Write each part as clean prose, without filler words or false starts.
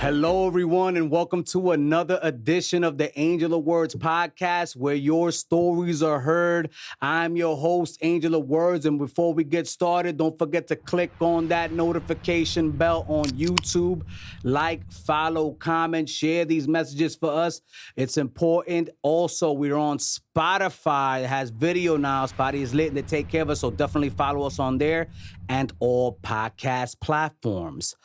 Hello, everyone, and welcome to another edition of the Angel of Words podcast, where your stories are heard. I'm your host, Angel of Words, and before we get started, don't forget to click on that notification bell on YouTube. Like, follow, comment, share these messages for us. It's important. Also, we're on Spotify. It has video now. Spotify is lit. They take care of us, so definitely follow us on there and all podcast platforms.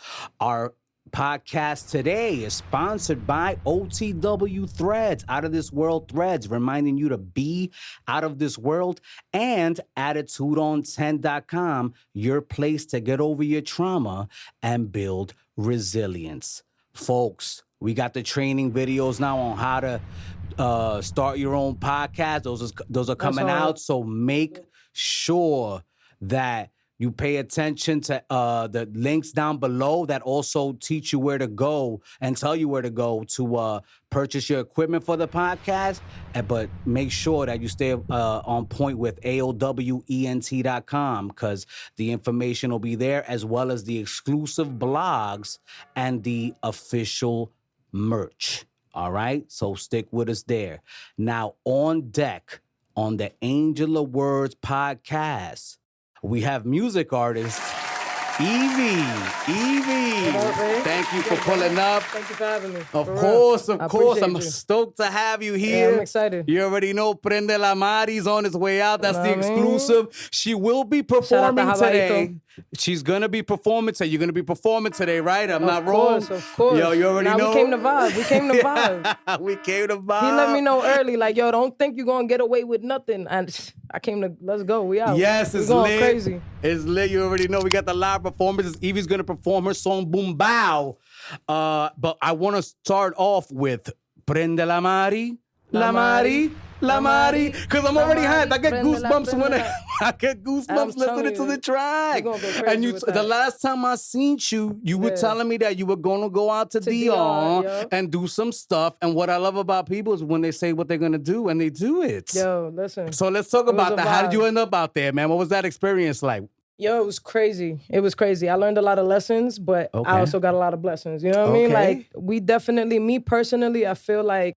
Our podcast today is sponsored by OTW Threads, Out of This World Threads, reminding you to be out of this world, and AttitudeOn10.com, your place to get over your trauma and build resilience. Folks, we got the training videos now on how to start your own podcast. Those are coming out, so make sure that you pay attention to the links down below that also teach you where to go and tell you where to go to purchase your equipment for the podcast. But make sure that you stay on point with AOWENT.com, because the information will be there, as well as the exclusive blogs and the official merch. All right? So stick with us there. Now, on deck on the Angel of Words podcast, we have music artist Evie. Thank you for pulling up. Thank you for having me. Of course. I'm stoked to have you here. Yeah, I'm excited. You already know Pprendela Mari's on his way out. That's the exclusive. She will be performing today. She's going to be performing today. You're going to be performing today, right? I'm not wrong. Of course. Yo, you already know. We came to vibe. We came to vibe. He let me know early, like, yo, don't think you're going to get away with nothing. And I came to, let's go. We out. Yes, it's going lit. Crazy. It's lit. You already know. We got the live performances. Evie's going to perform her song BUMBAO. But I want to start off with Pprendela Mari. La Mari. Because I'm already hyped. I get goosebumps when I get goosebumps listening to the track. And the last time I seen you, you were telling me that you were going to go out to Dion and do some stuff. And what I love about people is when they say what they're going to do and they do it. Yo, listen. So let's talk about that. How did you end up out there, man? What was that experience like? Yo, it was crazy. I learned a lot of lessons, but I also got a lot of blessings. You know what I mean? Like, me personally, I feel like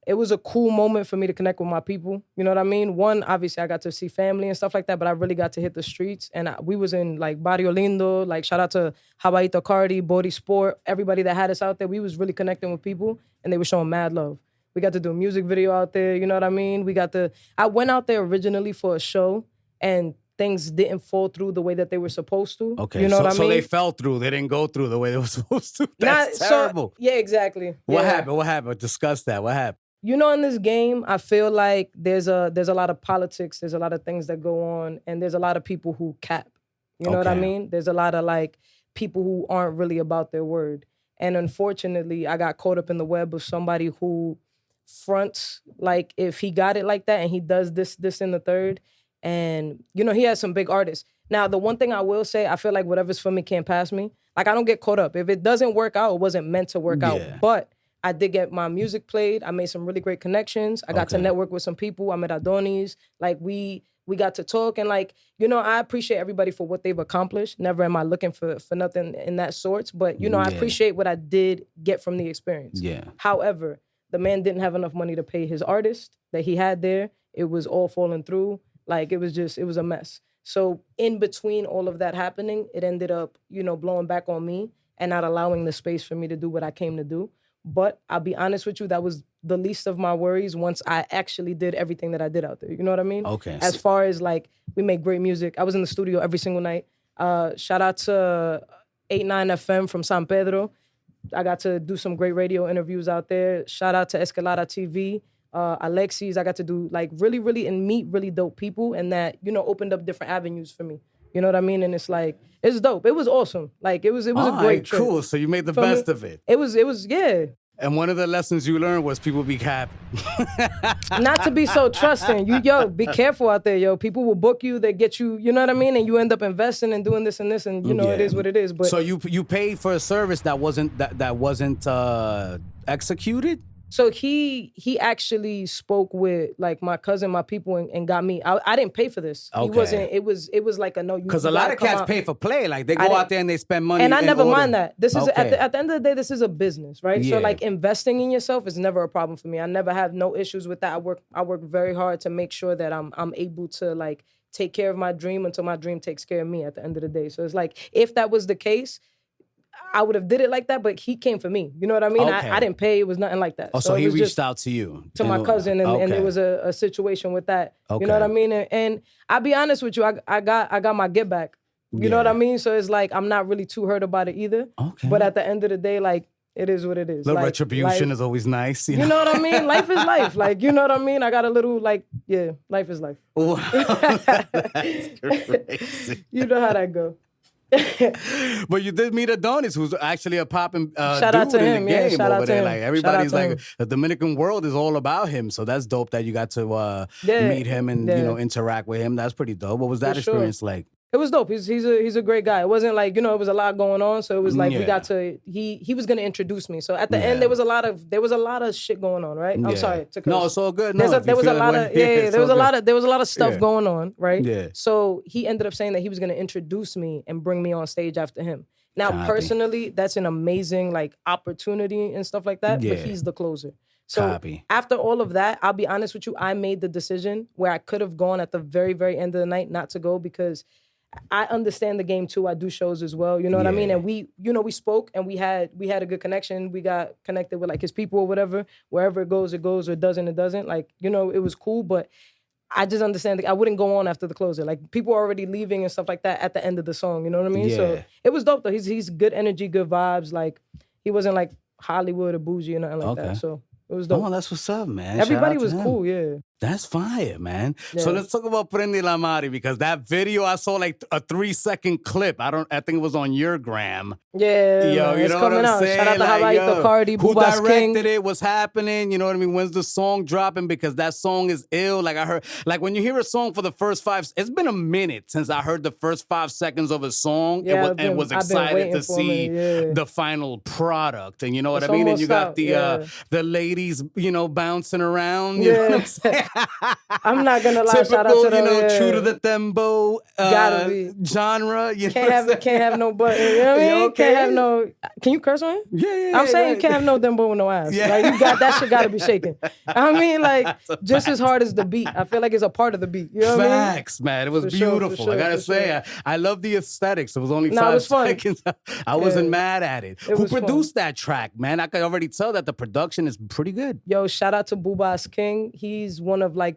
it was a cool moment for me to connect with my people. You know what I mean? One, obviously, I got to see family and stuff like that, but I really got to hit the streets. And we was in, like, Barrio Lindo. Like, shout out to Habaito Cardi, Body Sport, everybody that had us out there. We was really connecting with people, and they were showing mad love. We got to do a music video out there, you know what I mean? I went out there originally for a show, and things didn't fall through the way that they were supposed to. Okay, you know what I mean? So they fell through. They didn't go through the way they were supposed to. That's terrible. Yeah, exactly. What happened? Discuss that. What happened? You know, in this game, I feel like there's a lot of politics, there's a lot of things that go on, and there's a lot of people who cap. You know what I mean? There's a lot of, like, people who aren't really about their word. And unfortunately, I got caught up in the web of somebody who fronts, like, if he got it like that and he does this, and the third. And, you know, he has some big artists. Now, the one thing I will say, I feel like whatever's for me can't pass me. Like, I don't get caught up. If it doesn't work out, it wasn't meant to work out. But I did get my music played. I made some really great connections. I got to network with some people. I met ADONIS. Like, we got to talk. And, like, you know, I appreciate everybody for what they've accomplished. Never am I looking for nothing in that sorts. But, you know, I appreciate what I did get from the experience. Yeah. However, the man didn't have enough money to pay his artist that he had there. It was all falling through. Like, it was a mess. So in between all of that happening, it ended up, you know, blowing back on me and not allowing the space for me to do what I came to do. But I'll be honest with you, that was the least of my worries once I actually did everything that I did out there. You know what I mean? Okay. As far as, like, we make great music. I was in the studio every single night. Shout out to 89 FM from San Pedro. I got to do some great radio interviews out there. Shout out to Escalada TV. Alexis, I got to do, like, really and meet really dope people, and that, you know, opened up different avenues for me. You know what I mean? And it's like, it's dope. It was awesome. Like, it was a great trip. Cool. So you made the best of it. It was, yeah. And one of the lessons you learned was people be happy. Not to be so trusting. Be careful out there, yo. People will book you, they get you, you know what I mean? And you end up investing and doing this and this, and, you know, it is what it is. But so you paid for a service that wasn't executed? So he actually spoke with like my cousin, my people, and got me. I didn't pay for this. Okay. He wasn't. It was like a no. Because a lot of cats pay for play. Like they go out there and they spend money. And I never order. mind that. This is Okay. at the end of the day, this is a business, right? Yeah. So like investing in yourself is never a problem for me. I never have no issues with that. I work very hard to make sure that I'm able to like take care of my dream until my dream takes care of me at the end of the day. So it's like if that was the case, I would have did it like that, but he came for me. You know what I mean? Okay. I didn't pay. It was nothing like that. Oh, so he it was reached just out to you. to my cousin, and there was a situation with that. Okay. You know what I mean? And I'll be honest with you, I got my get back. You know what I mean? So it's like I'm not really too hurt about it either. Okay. But at the end of the day, like it is what it is. The like, retribution is always nice. You know what I mean? Life is life. Like, you know what I mean? I got a little like, yeah, life is life. Wow. That's crazy. You know how that go. But you did meet Adonis, who's actually a popping Shout out dude to in him, the yeah, game shout out over to there. him. Like Shout out everybody's to like him. the Dominican world is all about him. So that's dope that you got to meet him and you know interact with him. That's pretty dope. What was that experience like? It was dope. He's a great guy. It wasn't like, it was a lot going on. So it was like we got to he was gonna introduce me. So at the end there was a lot of shit going on, right? I'm sorry to curse. No, it's all good. No, there was a lot of there was a lot of stuff going on, right? Yeah. So he ended up saying that he was gonna introduce me and bring me on stage after him. Now, Copy. personally, that's an amazing like opportunity and stuff like that. Yeah. But he's the closer. So Copy. after all of that, I'll be honest with you, I made the decision where I could have gone at the very, very end of the night not to go because I understand the game too. I do shows as well. You know what I mean? And we spoke and we had a good connection. We got connected with like his people or whatever. Wherever it goes, or it doesn't, it doesn't. Like, it was cool, but I just understand I wouldn't go on after the closer. Like people are already leaving and stuff like that at the end of the song. You know what I mean? Yeah. So it was dope though. He's good energy, good vibes. Like he wasn't like Hollywood or bougie or nothing like that. So it was dope. Oh, that's what's up, man. Everybody was cool, yeah. That's fire, man. Yeah. So let's talk about Pprendela Mari because that video I saw like a 3-second clip. I think it was on your gram. Yeah, yo, you it's know coming what I'm out. saying? Shout out to Like, Hawaii, Cardi, who Bubas directed King. it? What's happening? You know what I mean? When's the song dropping? Because that song is ill. Like I heard, like when you hear a song for the first it's been a minute since I heard the first 5 seconds of a song and was excited to see the final product. And you know what I mean? And you got the ladies, bouncing around. You know what I'm saying? I'm not gonna lie. Typical, shout out to them. True to the DEMBOW genre. You can't have no butt. You know what I mean? You okay? Can't have no. Can you curse on it? Yeah. I'm saying you can't have no DEMBOW with no ass. Yeah. Like that shit gotta be shaking. I mean, like just as hard as the beat. I feel like it's a part of the beat. You know what I mean? Facts, man. It was For sure, beautiful. for I gotta sure, say, I love the aesthetics. It was only it 5 was fun. seconds. I wasn't mad at it. Who was fun. produced that track, man? I could already tell that the production is pretty good. Yo, shout out to Bubas King. He's one of like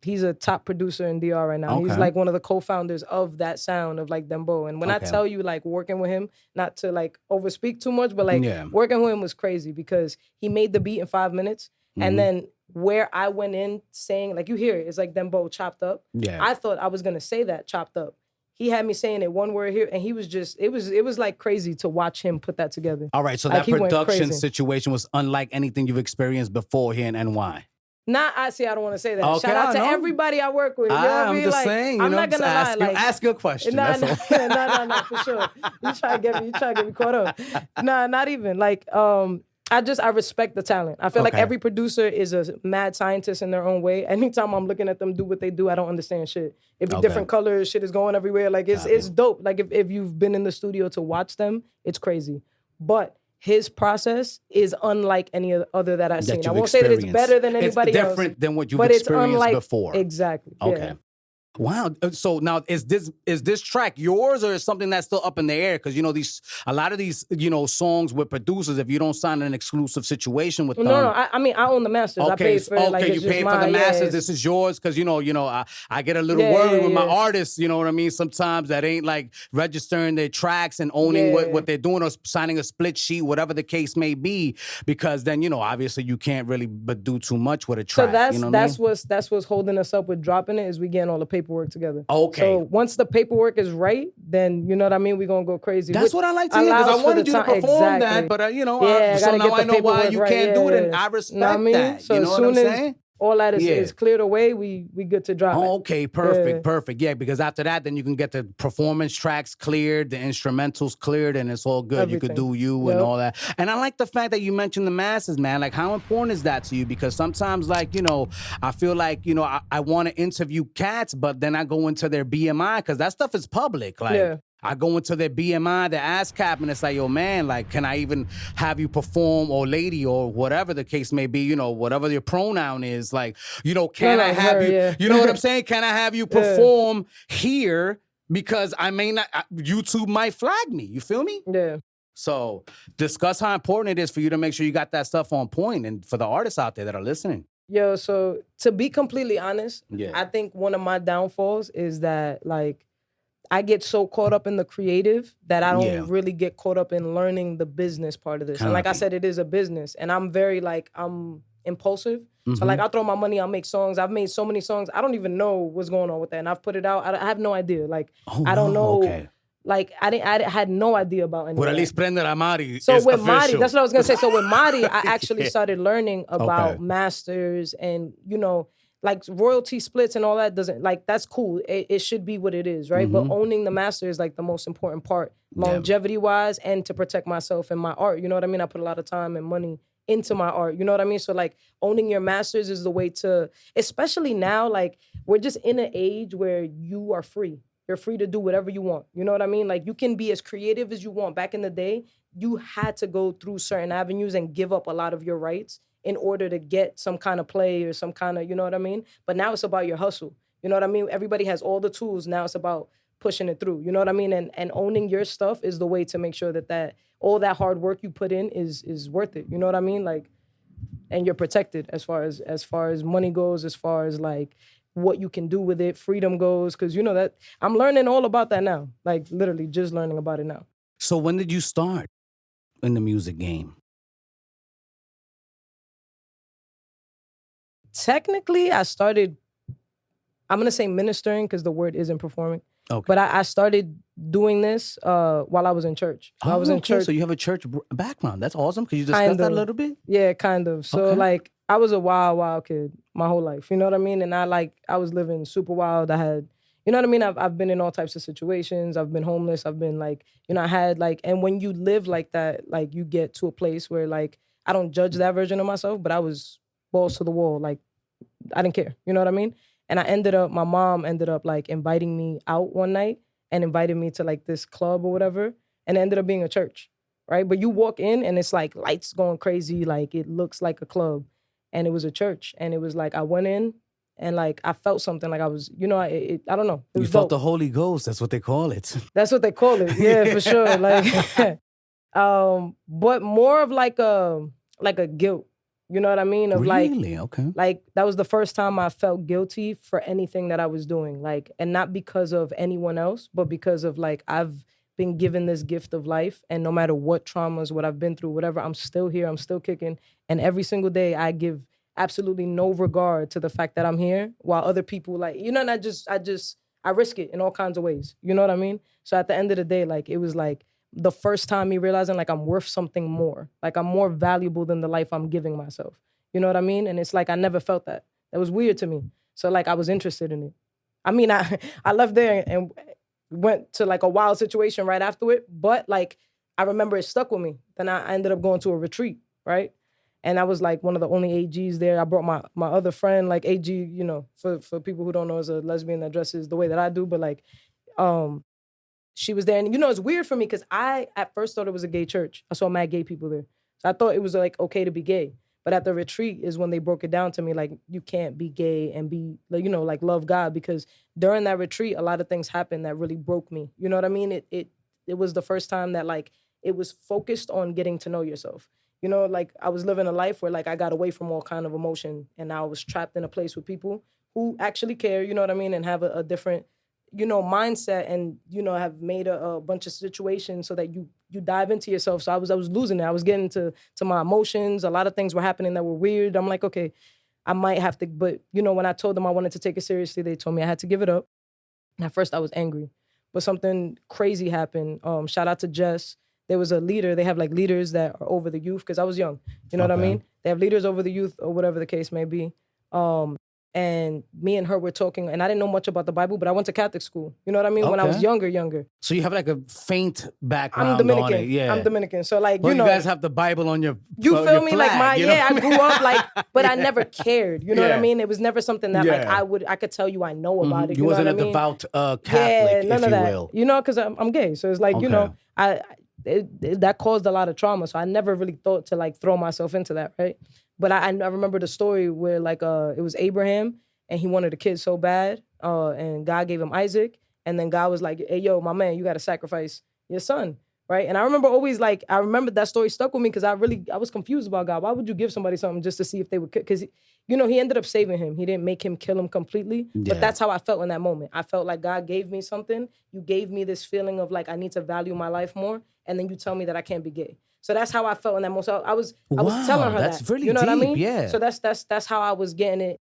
he's a top producer in DR right now. Okay. He's like one of the co-founders of that sound of like DEMBOW. And when I tell you like working with him, not to like overspeak too much, but like working with him was crazy because he made the beat in 5 minutes. And then where I went in saying, like you hear it, it's like DEMBOW chopped up. Yeah. I thought I was gonna say that chopped up. He had me saying it one word here, and he was just, it was like crazy to watch him put that together. All right, so Like, that he went production crazy. situation was unlike anything you've experienced before here in NY. I don't want to say that. Okay, Shout out I to know. everybody I work with. You know what I I'm mean? just Like, saying, I'm not gonna lie. Like, ask a question. No, That's all. no, for sure. You try to get me caught up. Nah, not even. Like, I respect the talent. I feel like every producer is a mad scientist in their own way. Anytime I'm looking at them do what they do, I don't understand shit. It be different colors, shit is going everywhere. Like it's dope. Like if you've been in the studio to watch them, it's crazy. But his process is unlike any other that I've seen. I won't say that it's better than anybody else. It's different than what you've but it's experienced unlike, before. Exactly. Okay. Yeah. Wow. So now is this track yours or is something that's still up in the air? Because a lot of these songs with producers, if you don't sign an exclusive situation with them. No. I mean I own the masters. I paid for it. Like, you paid for the masters. This is yours because I get a little worried with my artists. You know what I mean? Sometimes that ain't like registering their tracks and owning what they're doing or signing a split sheet, whatever the case may be. Because then obviously you can't really but do too much with a track. So that's what's holding us up with dropping it is we getting all the paperwork together. Okay. So once the paperwork is right, then you know what I mean. We're gonna go crazy. That's what I like to hear because I wanted you to perform that, but so now I know why you can't do it, and I respect that. So you know what I'm saying? all that Yeah. is cleared away, we good to drop. Oh, okay, perfect. Yeah, because after that, then you can get the performance tracks cleared, the instrumentals cleared, and it's all good. You could do you and all that. And I like the fact that you mentioned the masses, man. Like, how important is that to you? Because sometimes, like, you know, I feel like, you know, I want to interview cats, but then I go into their BMI because that stuff is public. Like, I go into their BMI, their ASCAP, and it's like, yo, man, like, can I even have you perform, or lady, or whatever the case may be, you know, whatever your pronoun is, like, you know, can I have you, you know what I'm saying? Can I have you perform here? Because I may not, YouTube might flag me, you feel me? Yeah. So discuss how important it is for you to make sure you got that stuff on point, and for the artists out there that are listening. Yo, so to be completely honest, I think one of my downfalls is that, like, I get so caught up in the creative that I don't really get caught up in learning the business part of this. And like I said, it is a business. And I'm very, like, I'm impulsive. So, like, I'll throw my money, I'll make songs. I've made so many songs. I don't even know what's going on with that. And I've put it out. I have no idea. Like, I don't know. Okay. Like, I had no idea about anything. But at least Pprendela Mari So is with official. Mari, that's what I was going to say. So with Mari, I actually started learning about masters and, you know, like royalty splits and all that doesn't, like, that's cool. It should be what it is, right? But owning the master is like the most important part, longevity-wise, and to protect myself and my art. You know what I mean? I put a lot of time and money into my art. You know what I mean? So, like, owning your masters is the way to, especially now, like, we're just in an age where you are free. You're free to do whatever you want. You know what I mean? Like, you can be as creative as you want. Back in the day, you had to go through certain avenues and give up a lot of your rights in order to get some kind of play or some kind of, you know what I mean? But now it's about your hustle. You know what I mean? Everybody has all the tools. Now it's about pushing it through. You know what I mean? And owning your stuff is the way to make sure that all that hard work you put in is worth it. You know what I mean? Like, and you're protected as far as money goes, as far as, like, what you can do with it, freedom goes, because, you know, that I'm learning all about that now. Like, literally just learning about it now. So when did you start in the music game? Technically, I started, I'm going to say ministering because the word isn't performing. Okay. But I started doing this while I was in church. I was in church. So you have a church background. That's awesome. Could you discuss that a little bit? Yeah, kind of. So, like, I was a wild kid my whole life. You know what I mean? And I was living super wild. I had, you know what I mean? I've been in all types of situations. I've been homeless. I've been, like, you know, I had, like, and when you live like that, like, you get to a place where, like, I don't judge that version of myself, but I was balls to the wall. Like, I didn't care. You know what I mean? And my mom ended up, like, inviting me out one night and invited me to, like, this club or whatever. And it ended up being a church, right? But you walk in and it's, like, lights going crazy. Like, it looks like a club. And it was a church. And it was, like, I went in and, like, I felt something. Like, I was, you know, I don't know. It was you felt dope. the Holy Ghost. That's what they call it. That's what they call it. Yeah, for sure. Like, but more of, like a guilt. You know what I mean? Of, really? Okay. Like, that was the first time I felt guilty for anything that I was doing. Like, and not because of anyone else, but because of, like, I've been given this gift of life, and no matter what traumas, what I've been through, whatever, I'm still here, I'm still kicking. And every single day I give absolutely no regard to the fact that I'm here, while other people, like, you know, and I risk it in all kinds of ways. You know what I mean? So at the end of the day, like, it was like the first time me realizing, like, I'm worth something more. Like, I'm more valuable than the life I'm giving myself. You know what I mean? And it's like, I never felt that. That was weird to me. So, like, I was interested in it. I mean, I left there and went to, like, a wild situation right after it. But, like, I remember it stuck with me. Then I ended up going to a retreat, right? And I was, like, one of the only AGs there. I brought my other friend, like, AG, you know, for people who don't know, is a lesbian that dresses the way that I do. But, like, she was there. And, you know, it's weird for me because I at first thought it was a gay church. I saw mad gay people there. So I thought it was, like, okay to be gay. But at the retreat is when they broke it down to me, like, you can't be gay and be, like, you know, like, love God. Because during that retreat, a lot of things happened that really broke me. You know what I mean? It was the first time that, like, it was focused on getting to know yourself. You know, like, I was living a life where, like, I got away from all kind of emotion. And I was trapped in a place with people who actually care, you know what I mean? And have a different, you know, mindset, and, you know, have made a bunch of situations so that you dive into yourself. So I was losing it. I was getting to my emotions. A lot of things were happening that were weird. I'm like, okay, I might have to, but, you know, when I told them I wanted to take it seriously, they told me I had to give it up. And at first I was angry, but something crazy happened. Shout out to Jess. There was a leader. They have, like, leaders that are over the youth, because I was young. You know what I mean? They have leaders over the youth or whatever the case may be. And me and her were talking, and I didn't know much about the Bible, but I went to Catholic school. You know what I mean? When I was younger. So you have like a faint background I'm Dominican. on it. Yeah. I'm Dominican. So like, well, you guys have the Bible on your you feel your me? flag, Like I grew up like, but I never cared. You know what I mean? It was never something that like I could tell you I know about it. You wasn't a devout Catholic, none if of you that. will. You know, because I'm gay. So it's like, you know, that caused a lot of trauma. So I never really thought to like throw myself into that, right? But I remember the story where like it was Abraham and he wanted a kid so bad, and God gave him Isaac, and then God was like, "Hey, yo, my man, you got to sacrifice your son." Right? And I remember always like, I remember that story stuck with me because I was confused about God. Why would you give somebody something just to see if they would, because, you know, he ended up saving him. He didn't make him kill him completely, but that's how I felt in that moment. I felt like God gave me something. You gave me this feeling of like, I need to value my life more. And then you tell me that I can't be gay. So that's how I felt in that moment. So I was telling her that's that. really you know deep, what I mean? Yeah. So that's how I was getting it.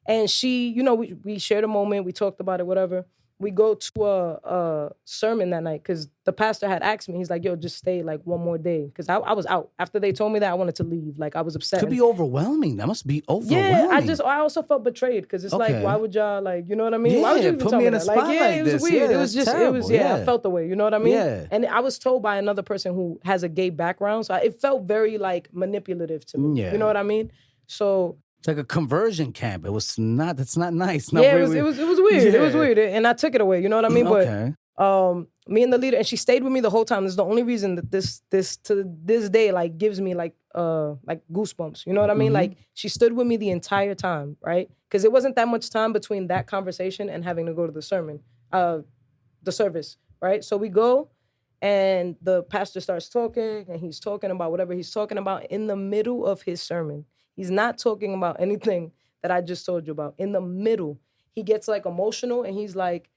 And she, you know, we shared a moment, we talked about it, whatever. We go to a sermon that night because the pastor had asked me, he's like, yo, just stay like one more day. Because I was out. After they told me that, I wanted to leave. Like, I was upset. Could be overwhelming. That must be overwhelming. Yeah, I also felt betrayed because it's like, why would y'all, like, you know what I mean? Yeah, why would you even put tell me me in a that? spot Like, like it was this. weird. Yeah, It was just, terrible. I felt the way, you know what I mean? Yeah. And I was told by another person who has a gay background, so it felt very, like, manipulative to me. Yeah. You know what I mean? So... It's like a conversion camp. It's not nice. It was weird. Yeah. It was weird. And I took it away, you know what I mean? Okay. But me and the leader, and she stayed with me the whole time. This is the only reason that this to this day like gives me like goosebumps. You know what I mean? Like she stood with me the entire time, right? Because it wasn't that much time between that conversation and having to go to the sermon, the service, right? So we go and the pastor starts talking and he's talking about whatever he's talking about in the middle of his sermon. He's not talking about anything that I just told you about. In the middle, he gets like emotional and he's like,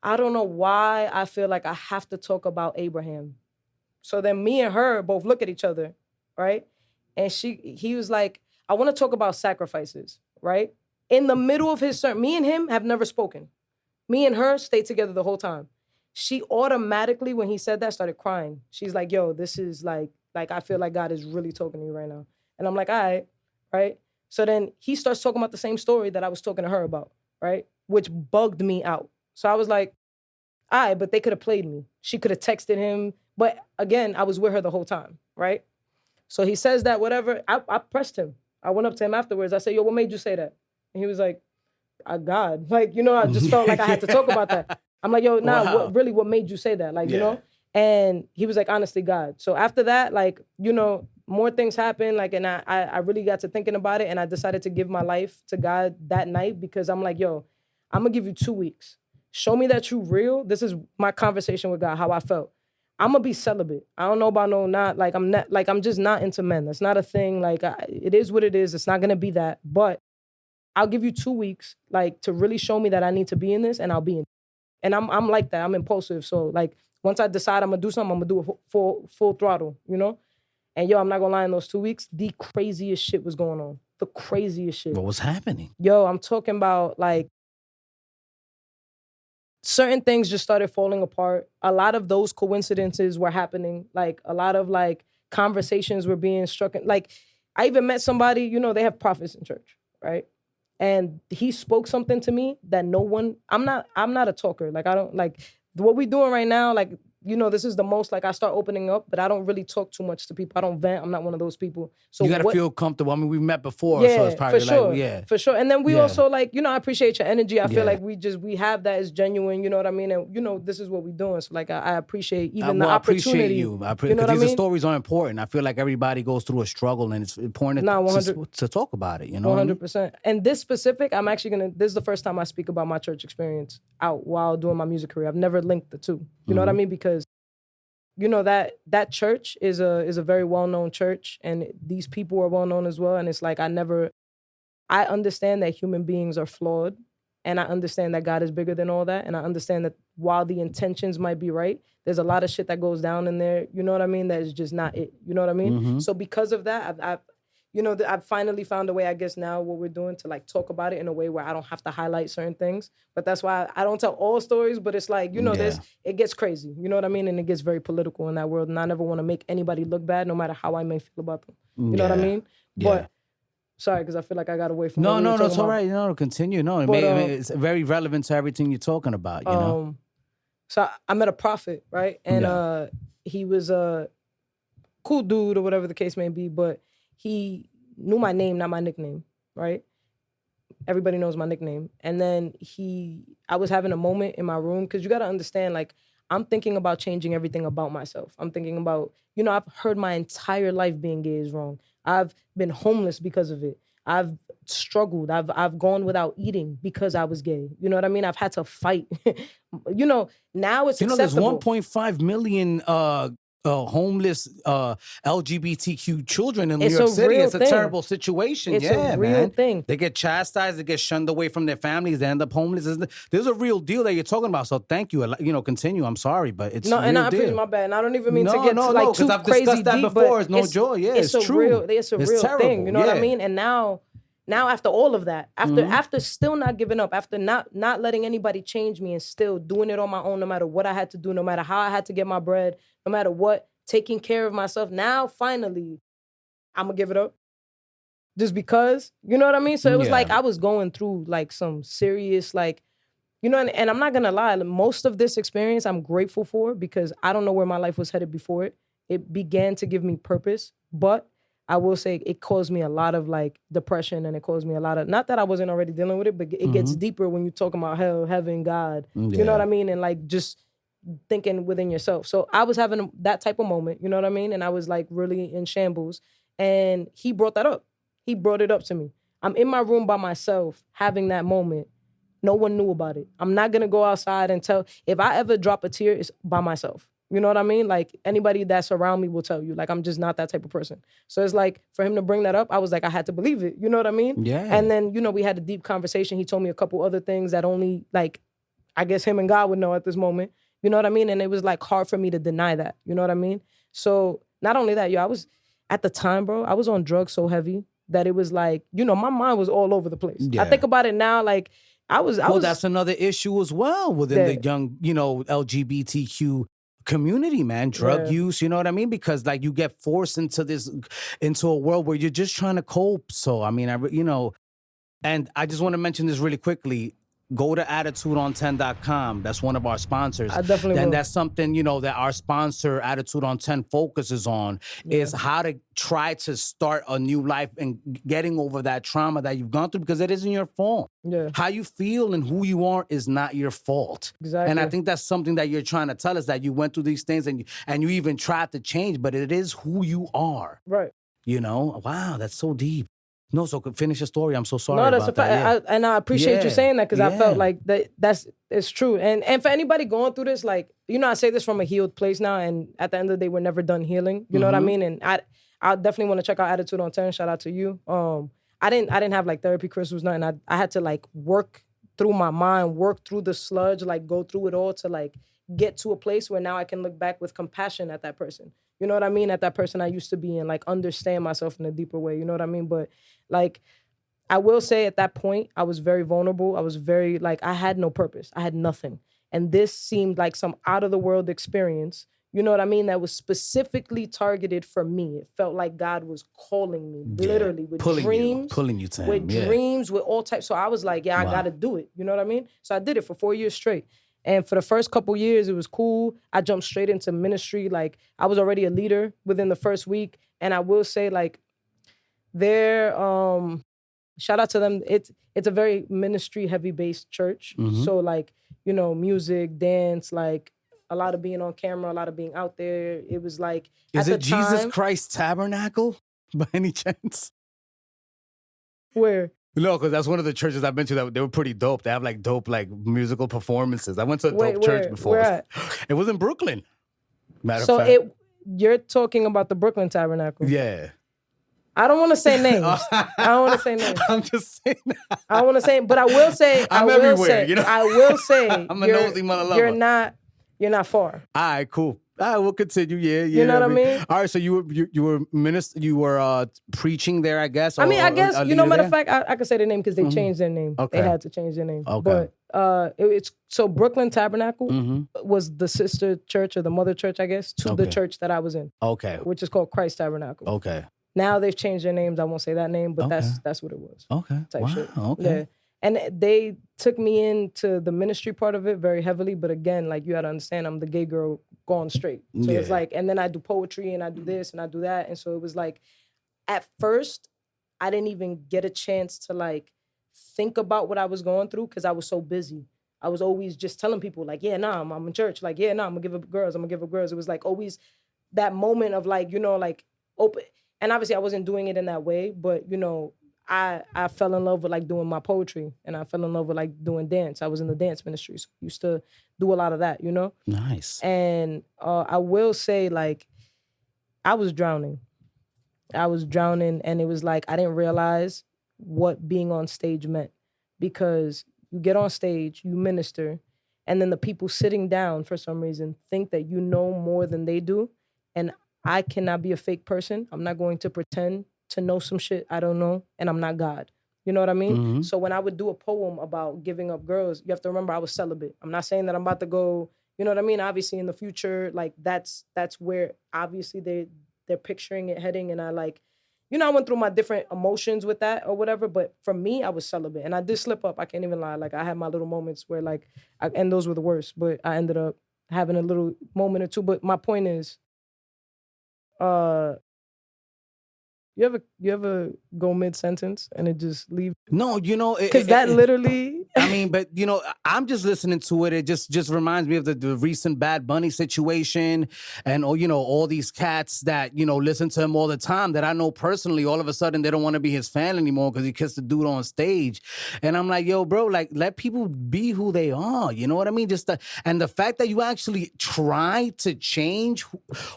I don't know why I feel like I have to talk about Abraham. So then me and her both look at each other, right? And he was like, I want to talk about sacrifices, right? In the middle of his sermon, me and him have never spoken. Me and her stayed together the whole time. She automatically, when he said that, started crying. She's like, yo, this is like I feel like God is really talking to you right now. And I'm like, all right? So then he starts talking about the same story that I was talking to her about, right? Which bugged me out. So I was like, all right, but they could have played me. She could have texted him. But again, I was with her the whole time, right? So he says that, whatever. I pressed him. I went up to him afterwards. I said, yo, what made you say that? And he was like, God. Like, you know, I just felt like I had to talk about that. I'm like, yo, nah, what made you say that? Like, you know? And he was like, honestly, God. So after that, like, you know, more things happened. Like, and I really got to thinking about it. And I decided to give my life to God that night because I'm like, yo, I'm going to give you 2 weeks. Show me that you real. This is my conversation with God, how I felt. I'm going to be celibate. I don't know about I'm just not into men. That's not a thing. Like, it is what it is. It's not going to be that. But I'll give you 2 weeks, like, to really show me that I need to be in this, and I'll be in it. And I'm like that. I'm impulsive. So, like, once I decide I'm going to do something, I'm going to do it full throttle, you know? And, yo, I'm not going to lie, in those 2 weeks, the craziest shit was going on. The craziest shit. What was happening? Yo, I'm talking about, like, certain things just started falling apart. A lot of those coincidences were happening. Like, a lot of, like, conversations were being struck. Like, I even met somebody, you know, they have prophets in church, right? And he spoke something to me that I'm not a talker. Like, I don't, like, what we doing right now, like, you know, this is the most, like, I start opening up, but I don't really talk too much to people. I don't vent. I'm not one of those people. So you got to feel comfortable. I mean, we met before, so it's probably for sure. And then we also, like, you know, I appreciate your energy. I feel like we have that as genuine, you know what I mean? And, you know, this is what we're doing. So, like, I appreciate even the opportunity. I appreciate you. Because these stories are important. I feel like everybody goes through a struggle, and it's important to talk about it, you know? 100%. And this specific, this is the first time I speak about my church experience out while doing my music career. I've never linked the two. You know what I mean? Because, you know, that church is a very well-known church, and these people are well-known as well. And it's like, I understand that human beings are flawed, and I understand that God is bigger than all that. And I understand that while the intentions might be right, there's a lot of shit that goes down in there, you know what I mean? That is just not it. You know what I mean? So because of that, I've finally found a way, I guess now what we're doing, to like talk about it in a way where I don't have to highlight certain things. But that's why I don't tell all stories, but it's like, you know, it gets crazy. You know what I mean? And it gets very political in that world. And I never want to make anybody look bad, no matter how I may feel about them. You know what I mean? But Sorry, because I feel like I got away from. No, what we no, were no, it's talking all about. right. No, continue. No, But, it's very relevant to everything you're talking about. You know. So I met a prophet, right? And he was a cool dude or whatever the case may be, but he knew my name, not my nickname, right? Everybody knows my nickname. And then I was having a moment in my room, because you got to understand, like, I'm thinking about changing everything about myself. I'm thinking about, I've heard my entire life being gay is wrong. I've been homeless because of it. I've struggled. I've gone without eating because I was gay. You know what I mean? I've had to fight. Now it's acceptable. There's 1.5 million homeless LGBTQ children in New York City. It's a terrible situation. It's a real thing. They get chastised. They get shunned away from their families. They end up homeless. There's a real deal that you're talking about. So thank you. Continue. I'm sorry, but it's a real and I appreciate deal. My bad. And I don't even mean to get too I've crazy discussed that deep, before. It's no joy. Yeah, it's true. It's a real terrible. thing. You know what I mean? And now after all of that, after still not giving up, after not letting anybody change me, and still doing it on my own, no matter what I had to do, no matter how I had to get my bread, no matter what, taking care of myself. Now, finally, I'm gonna give it up. Just because, you know what I mean? So it was like I was going through like some serious, like, and I'm not gonna lie, most of this experience I'm grateful for, because I don't know where my life was headed before it. It began to give me purpose, but I will say it caused me a lot of like depression, and it caused me a lot of, not that I wasn't already dealing with it, but it gets deeper when you're talking about hell, heaven, God, you know what I mean? And like just thinking within yourself. So I was having that type of moment, you know what I mean? And I was like really in shambles, and he brought that up. He brought it up to me. I'm in my room by myself having that moment. No one knew about it. I'm not gonna go outside and tell, if I ever drop a tear, it's by myself. You know what I mean? Like anybody that's around me will tell you, like, I'm just not that type of person. So it's like, for him to bring that up, I was like, I had to believe it. You know what I mean? Yeah. And then, we had a deep conversation. He told me a couple other things that only, like, I guess him and God would know at this moment. You know what I mean? And it was like hard for me to deny that. You know what I mean? So not only that, I was, at the time, bro, I was on drugs so heavy that it was like, my mind was all over the place. Yeah. I think about it now, like, I was. That's another issue as well within the young, LGBTQ community, man. Drug use, you know what I mean? Because like you get forced into a world where you're just trying to cope. So I mean, and I just want to mention this really quickly. Go to attitudeon10.com. That's one of our sponsors. I definitely will. That's something, that our sponsor, Attitude on 10, focuses on, is how to try to start a new life and getting over that trauma that you've gone through, because it isn't your fault. Yeah. How you feel and who you are is not your fault. Exactly. And I think that's something that you're trying to tell us, that you went through these things and you even tried to change, but it is who you are. Right. Wow, that's so deep. No, so finish your story. I'm so sorry. No, that's about that. And I appreciate you saying that, because I felt like it's true. And for anybody going through this, like, I say this from a healed place now, and at the end of the day, we're never done healing. You know what I mean? And I definitely want to check out Attitude on 10. Shout out to you. I didn't have like therapy crystals, nothing. I had to like work through my mind, work through the sludge, like go through it all to like get to a place where now I can look back with compassion at that person. You know what I mean? At that person I used to be, and like understand myself in a deeper way. You know what I mean? But like, I will say at that point, I was very vulnerable. I was very like, I had no purpose. I had nothing. And this seemed like some out of the world experience. You know what I mean? That was specifically targeted for me. It felt like God was calling me, literally, with dreams. Pulling you to him. With dreams, with all types. So I was like, I got to do it. You know what I mean? So I did it for 4 years straight. And for the first couple years, it was cool. I jumped straight into ministry. Like, I was already a leader within the first week. And I will say, like, shout out to them. It's a very ministry heavy based church. So like, music, dance, like a lot of being on camera, a lot of being out there. It was like, is it Jesus Christ Tabernacle by any chance? Where? No, because that's one of the churches I've been to that they were pretty dope. They have like dope like musical performances. I went to a dope church before. Where at? It was in Brooklyn. Matter of fact. You're talking about the Brooklyn Tabernacle. Yeah. I don't want to say names. I'm just saying. I don't want to say, but I will say. I'm everywhere. I will say. I'm a nosy mother lover. You're not far. All right, cool. All right, we'll continue. Yeah. You know what I mean? All right, so you were preaching there, I guess. I guess matter of fact, I could say the name because they changed their name. Okay. They had to change their name. Okay. But it's so Brooklyn Tabernacle was the sister church or the mother church, I guess, to the church that I was in. Okay. Which is called Christ Tabernacle. Okay. Now they've changed their names. I won't say that name, but that's what it was. Okay. Type Wow. shit. Okay. Yeah. And they took me into the ministry part of it very heavily. But again, like you got to understand, I'm the gay girl going straight. So it's like, and then I do poetry and I do this and I do that. And so it was like, at first, I didn't even get a chance to like think about what I was going through because I was so busy. I was always just telling people like, yeah, nah, I'm in church. Like, yeah, nah, I'm gonna give up girls. I'm gonna give up girls. It was like always that moment of like, you know, like open. And obviously I wasn't doing it in that way, but you know, I fell in love with like doing my poetry and I fell in love with like doing dance. I was in the dance ministry. So I used to do a lot of that, you know? Nice. And I will say like, I was drowning and it was like, I didn't realize what being on stage meant because you get on stage, you minister, and then the people sitting down for some reason think that you know more than they do. And I cannot be a fake person. I'm not going to pretend to know some shit I don't know, and I'm not God. You know what I mean? Mm-hmm. So when I would do a poem about giving up girls, you have to remember I was celibate. I'm not saying that I'm about to go, you know what I mean? Obviously in the future, like that's where obviously they're picturing it heading, and I like, you know, I went through my different emotions with that or whatever, but for me, I was celibate. And I did slip up. I can't even lie. Like, I had my little moments where, like, and those were the worst, but I ended up having a little moment or two. But my point is, you ever go mid-sentence and it just leave? No, you know, because that literally. I mean, but you know, I'm just listening to it. It just reminds me of the recent Bad Bunny situation, and you know, all these cats that you know listen to him all the time that I know personally. All of a sudden, they don't want to be his fan anymore because he kissed the dude on stage, and I'm like, yo, bro, like let people be who they are. You know what I mean? And the fact that you actually try to change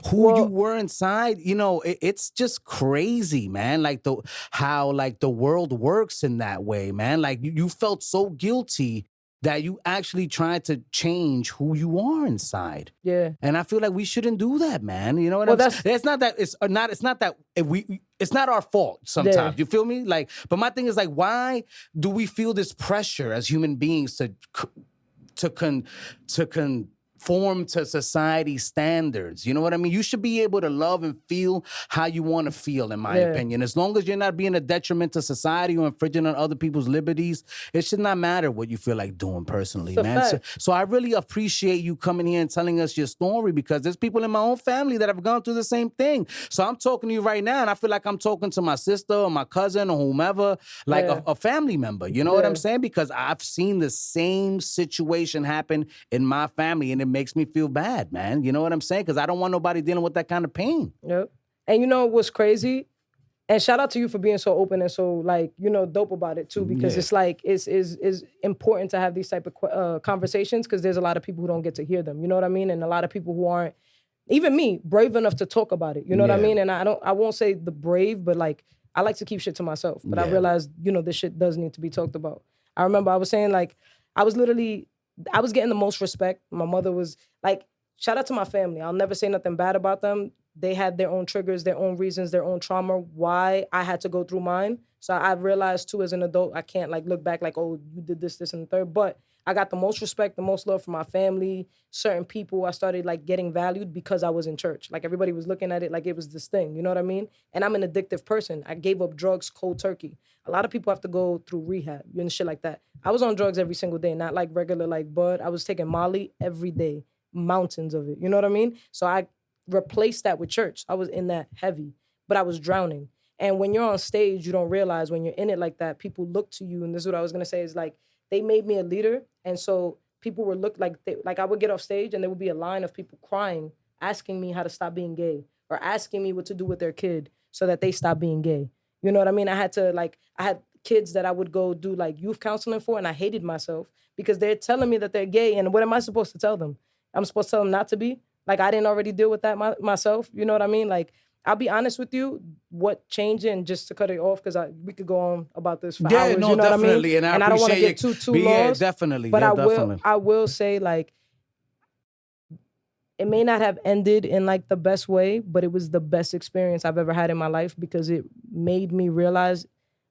who you were inside, you know, it's just crazy, man. Like how the world works in that way, man. Like you felt so guilty that you actually tried to change who you are inside. Yeah. And I feel like we shouldn't do that, man. You know what I'm saying? It's not that it's not our fault sometimes. You feel me? Like, but my thing is like, why do we feel this pressure as human beings to conform to society standards? You know what I mean? You should be able to love and feel how you want to feel, in my opinion. As long as you're not being a detriment to society or infringing on other people's liberties, it should not matter what you feel like doing personally, man. So I really appreciate you coming here and telling us your story, because there's people in my own family that have gone through the same thing. So I'm talking to you right now, and I feel like I'm talking to my sister or my cousin or whomever, like a family member. You know what I'm saying? Because I've seen the same situation happen in my family, and it makes me feel bad, man. You know what I'm saying? Because I don't want nobody dealing with that kind of pain. Yep. And you know what's crazy? And shout out to you for being so open and so, like, you know, dope about it too, because it's like it's important to have these type of conversations, because there's a lot of people who don't get to hear them. You know what I mean? And a lot of people who aren't, even me, brave enough to talk about it. You know what I mean? And I won't say the brave, but like I like to keep shit to myself. But I realized, you know, this shit does need to be talked about. I remember I was saying, like, I was getting the most respect. My mother was like, shout out to my family. I'll never say nothing bad about them. They had their own triggers, their own reasons, their own trauma, why I had to go through mine. So I realized too, as an adult, I can't like look back like, oh, you did this, and the third. But I got the most respect, the most love from my family, certain people. I started like getting valued because I was in church. Like everybody was looking at it like it was this thing, you know what I mean? And I'm an addictive person. I gave up drugs cold turkey. A lot of people have to go through rehab and shit like that. I was on drugs every single day, not like regular like bud. I was taking Molly every day, mountains of it, you know what I mean? So I replaced that with church. I was in that heavy, but I was drowning. And when you're on stage, you don't realize when you're in it like that, people look to you. And this is what I was going to say is like, they made me a leader. And so people were like I would get off stage and there would be a line of people crying, asking me how to stop being gay, or asking me what to do with their kid so that they stop being gay. You know what I mean? I had kids that I would go do like youth counseling for, and I hated myself because they're telling me that they're gay. And what am I supposed to tell them? I'm supposed to tell them not to be? Like, I didn't already deal with that myself. You know what I mean? Like, I'll be honest with you, what changed, and just to cut it off, because we could go on about this for hours. No, you know definitely. What I mean? And I don't want to get too lost. Yeah, definitely. But definitely. I will say, like, it may not have ended in like the best way, but it was the best experience I've ever had in my life, because it made me realize,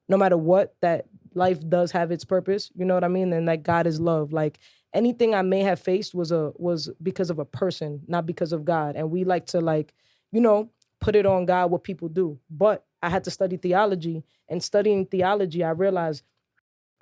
no matter what, that life does have its purpose. You know what I mean? And that God is love. Like, anything I may have faced was because of a person, not because of God. And we like to, like, you know, put it on God what people do. But I had to study theology. And studying theology, I realized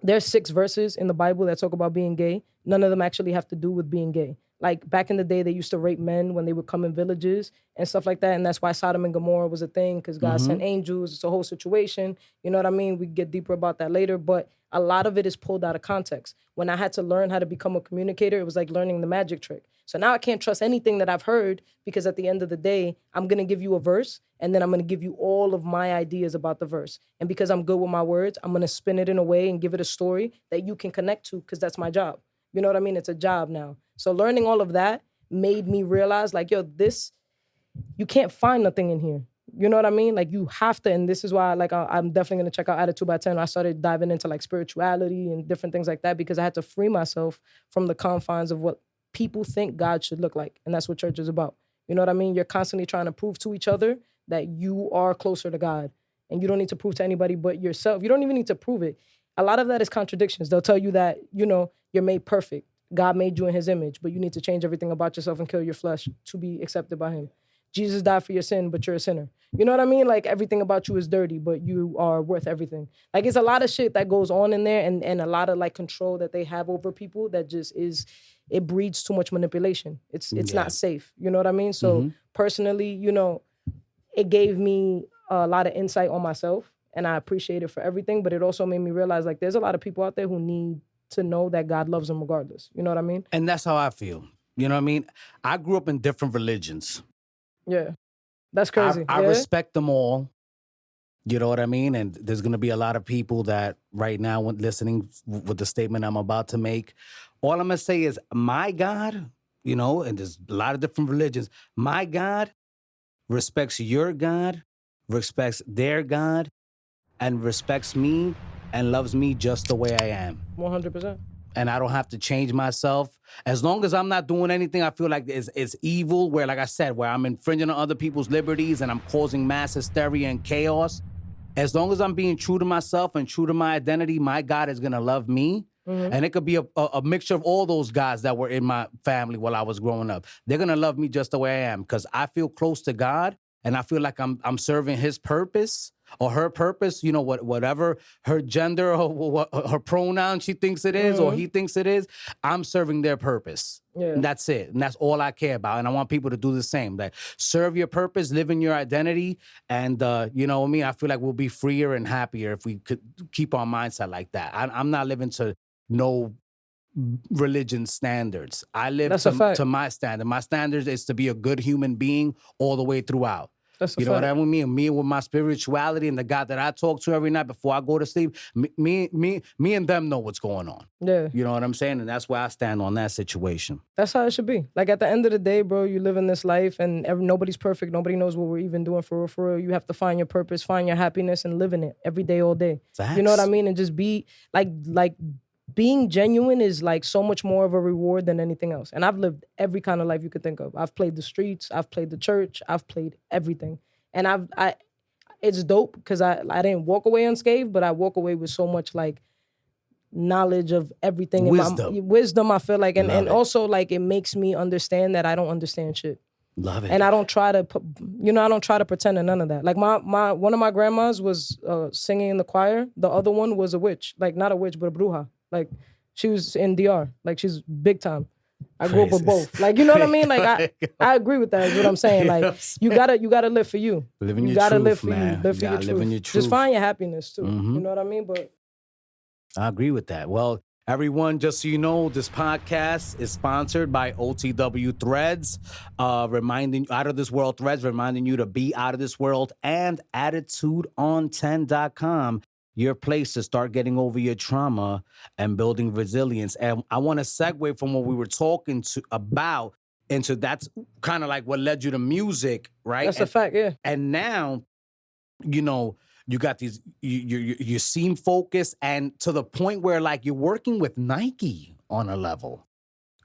there's 6 verses in the Bible that talk about being gay. None of them actually have to do with being gay. Like back in the day, they used to rape men when they would come in villages and stuff like that. And that's why Sodom and Gomorrah was a thing, because God sent angels. It's a whole situation. You know what I mean? We get deeper about that later. But a lot of it is pulled out of context. When I had to learn how to become a communicator, it was like learning the magic trick. So now I can't trust anything that I've heard, because at the end of the day, I'm going to give you a verse and then I'm going to give you all of my ideas about the verse. And because I'm good with my words, I'm going to spin it in a way and give it a story that you can connect to, because that's my job. You know what I mean? It's a job now. So learning all of that made me realize, like, yo, this, you can't find nothing in here. You know what I mean? Like, you have to, and this is why, like, I'm definitely going to check out Attitude by 10. I started diving into, like, spirituality and different things like that, because I had to free myself from the confines of what people think God should look like. And that's what church is about. You know what I mean? You're constantly trying to prove to each other that you are closer to God. And you don't need to prove to anybody but yourself. You don't even need to prove it. A lot of that is contradictions. They'll tell you that, you know, you're made perfect. God made you in his image, but you need to change everything about yourself and kill your flesh to be accepted by him. Jesus died for your sin, but you're a sinner. You know what I mean? Like, everything about you is dirty, but you are worth everything. Like, it's a lot of shit that goes on in there, and a lot of, like, control that they have over people that just is, it breeds too much manipulation. It's not safe. You know what I mean? So personally, you know, it gave me a lot of insight on myself, and I appreciate it for everything, but it also made me realize, like, there's a lot of people out there who need to know that God loves them regardless. You know what I mean? And that's how I feel. You know what I mean? I grew up in different religions. Yeah. That's crazy. I respect them all. You know what I mean? And there's going to be a lot of people that right now listening with the statement I'm about to make. All I'm going to say is my God, you know, and there's a lot of different religions. My God respects your God, respects their God, and respects me and loves me just the way I am. 100%. And I don't have to change myself. As long as I'm not doing anything I feel like it's evil, where, like I said, where I'm infringing on other people's liberties and I'm causing mass hysteria and chaos. As long as I'm being true to myself and true to my identity, my God is going to love me. And it could be a mixture of all those guys that were in my family while I was growing up. They're going to love me just the way I am, because I feel close to God and I feel like I'm serving his purpose or her purpose, you know, whatever her gender or what her pronoun she thinks it is or he thinks it is, I'm serving their purpose. Yeah. And that's it. And that's all I care about. And I want people to do the same. Like, serve your purpose, live in your identity. And, you know what I mean? I feel like we'll be freer and happier if we could keep our mindset like that. I'm not living to no religion standards. I live to my standard. My standard is to be a good human being all the way throughout. You know what I mean? Me with my spirituality and the God that I talk to every night before I go to sleep, me and them know what's going on. Yeah. You know what I'm saying? And that's where I stand on that situation. That's how it should be. Like, at the end of the day, bro, you live in this life and nobody's perfect. Nobody knows what we're even doing for real, for real. You have to find your purpose, find your happiness, and live in it every day, all day. Facts. You know what I mean? And just be like being genuine is like so much more of a reward than anything else. And I've lived every kind of life you could think of. I've played the streets, I've played the church, I've played everything. And it's dope because I didn't walk away unscathed, but I walk away with so much like knowledge of everything. Wisdom, I feel like. And also like it makes me understand that I don't understand shit. Love it. And I don't try to, I don't try to pretend to none of that. Like one of my grandmas was singing in the choir. The other one was a witch. Like not a witch, but a bruja. Like, she was in DR. Like, she's big time. I grew up with both. Like, you know what I mean? Like, I agree with that is what I'm saying. Like, you gotta live for you. Live in your truth, live for man. You. Live for your truth. Just find your happiness, too. You know what I mean? But I agree with that. Well, everyone, just so you know, this podcast is sponsored by OTW Threads, Out of This World Threads, reminding you to be out of this world, and AttitudeOn10.com. Your place to start getting over your trauma and building resilience. And I want to segue from what we were talking about into that's kind of like what led you to music, right? That's a fact, yeah. And now, you know, you got these, you seem focused and to the point where like you're working with Nike on a level.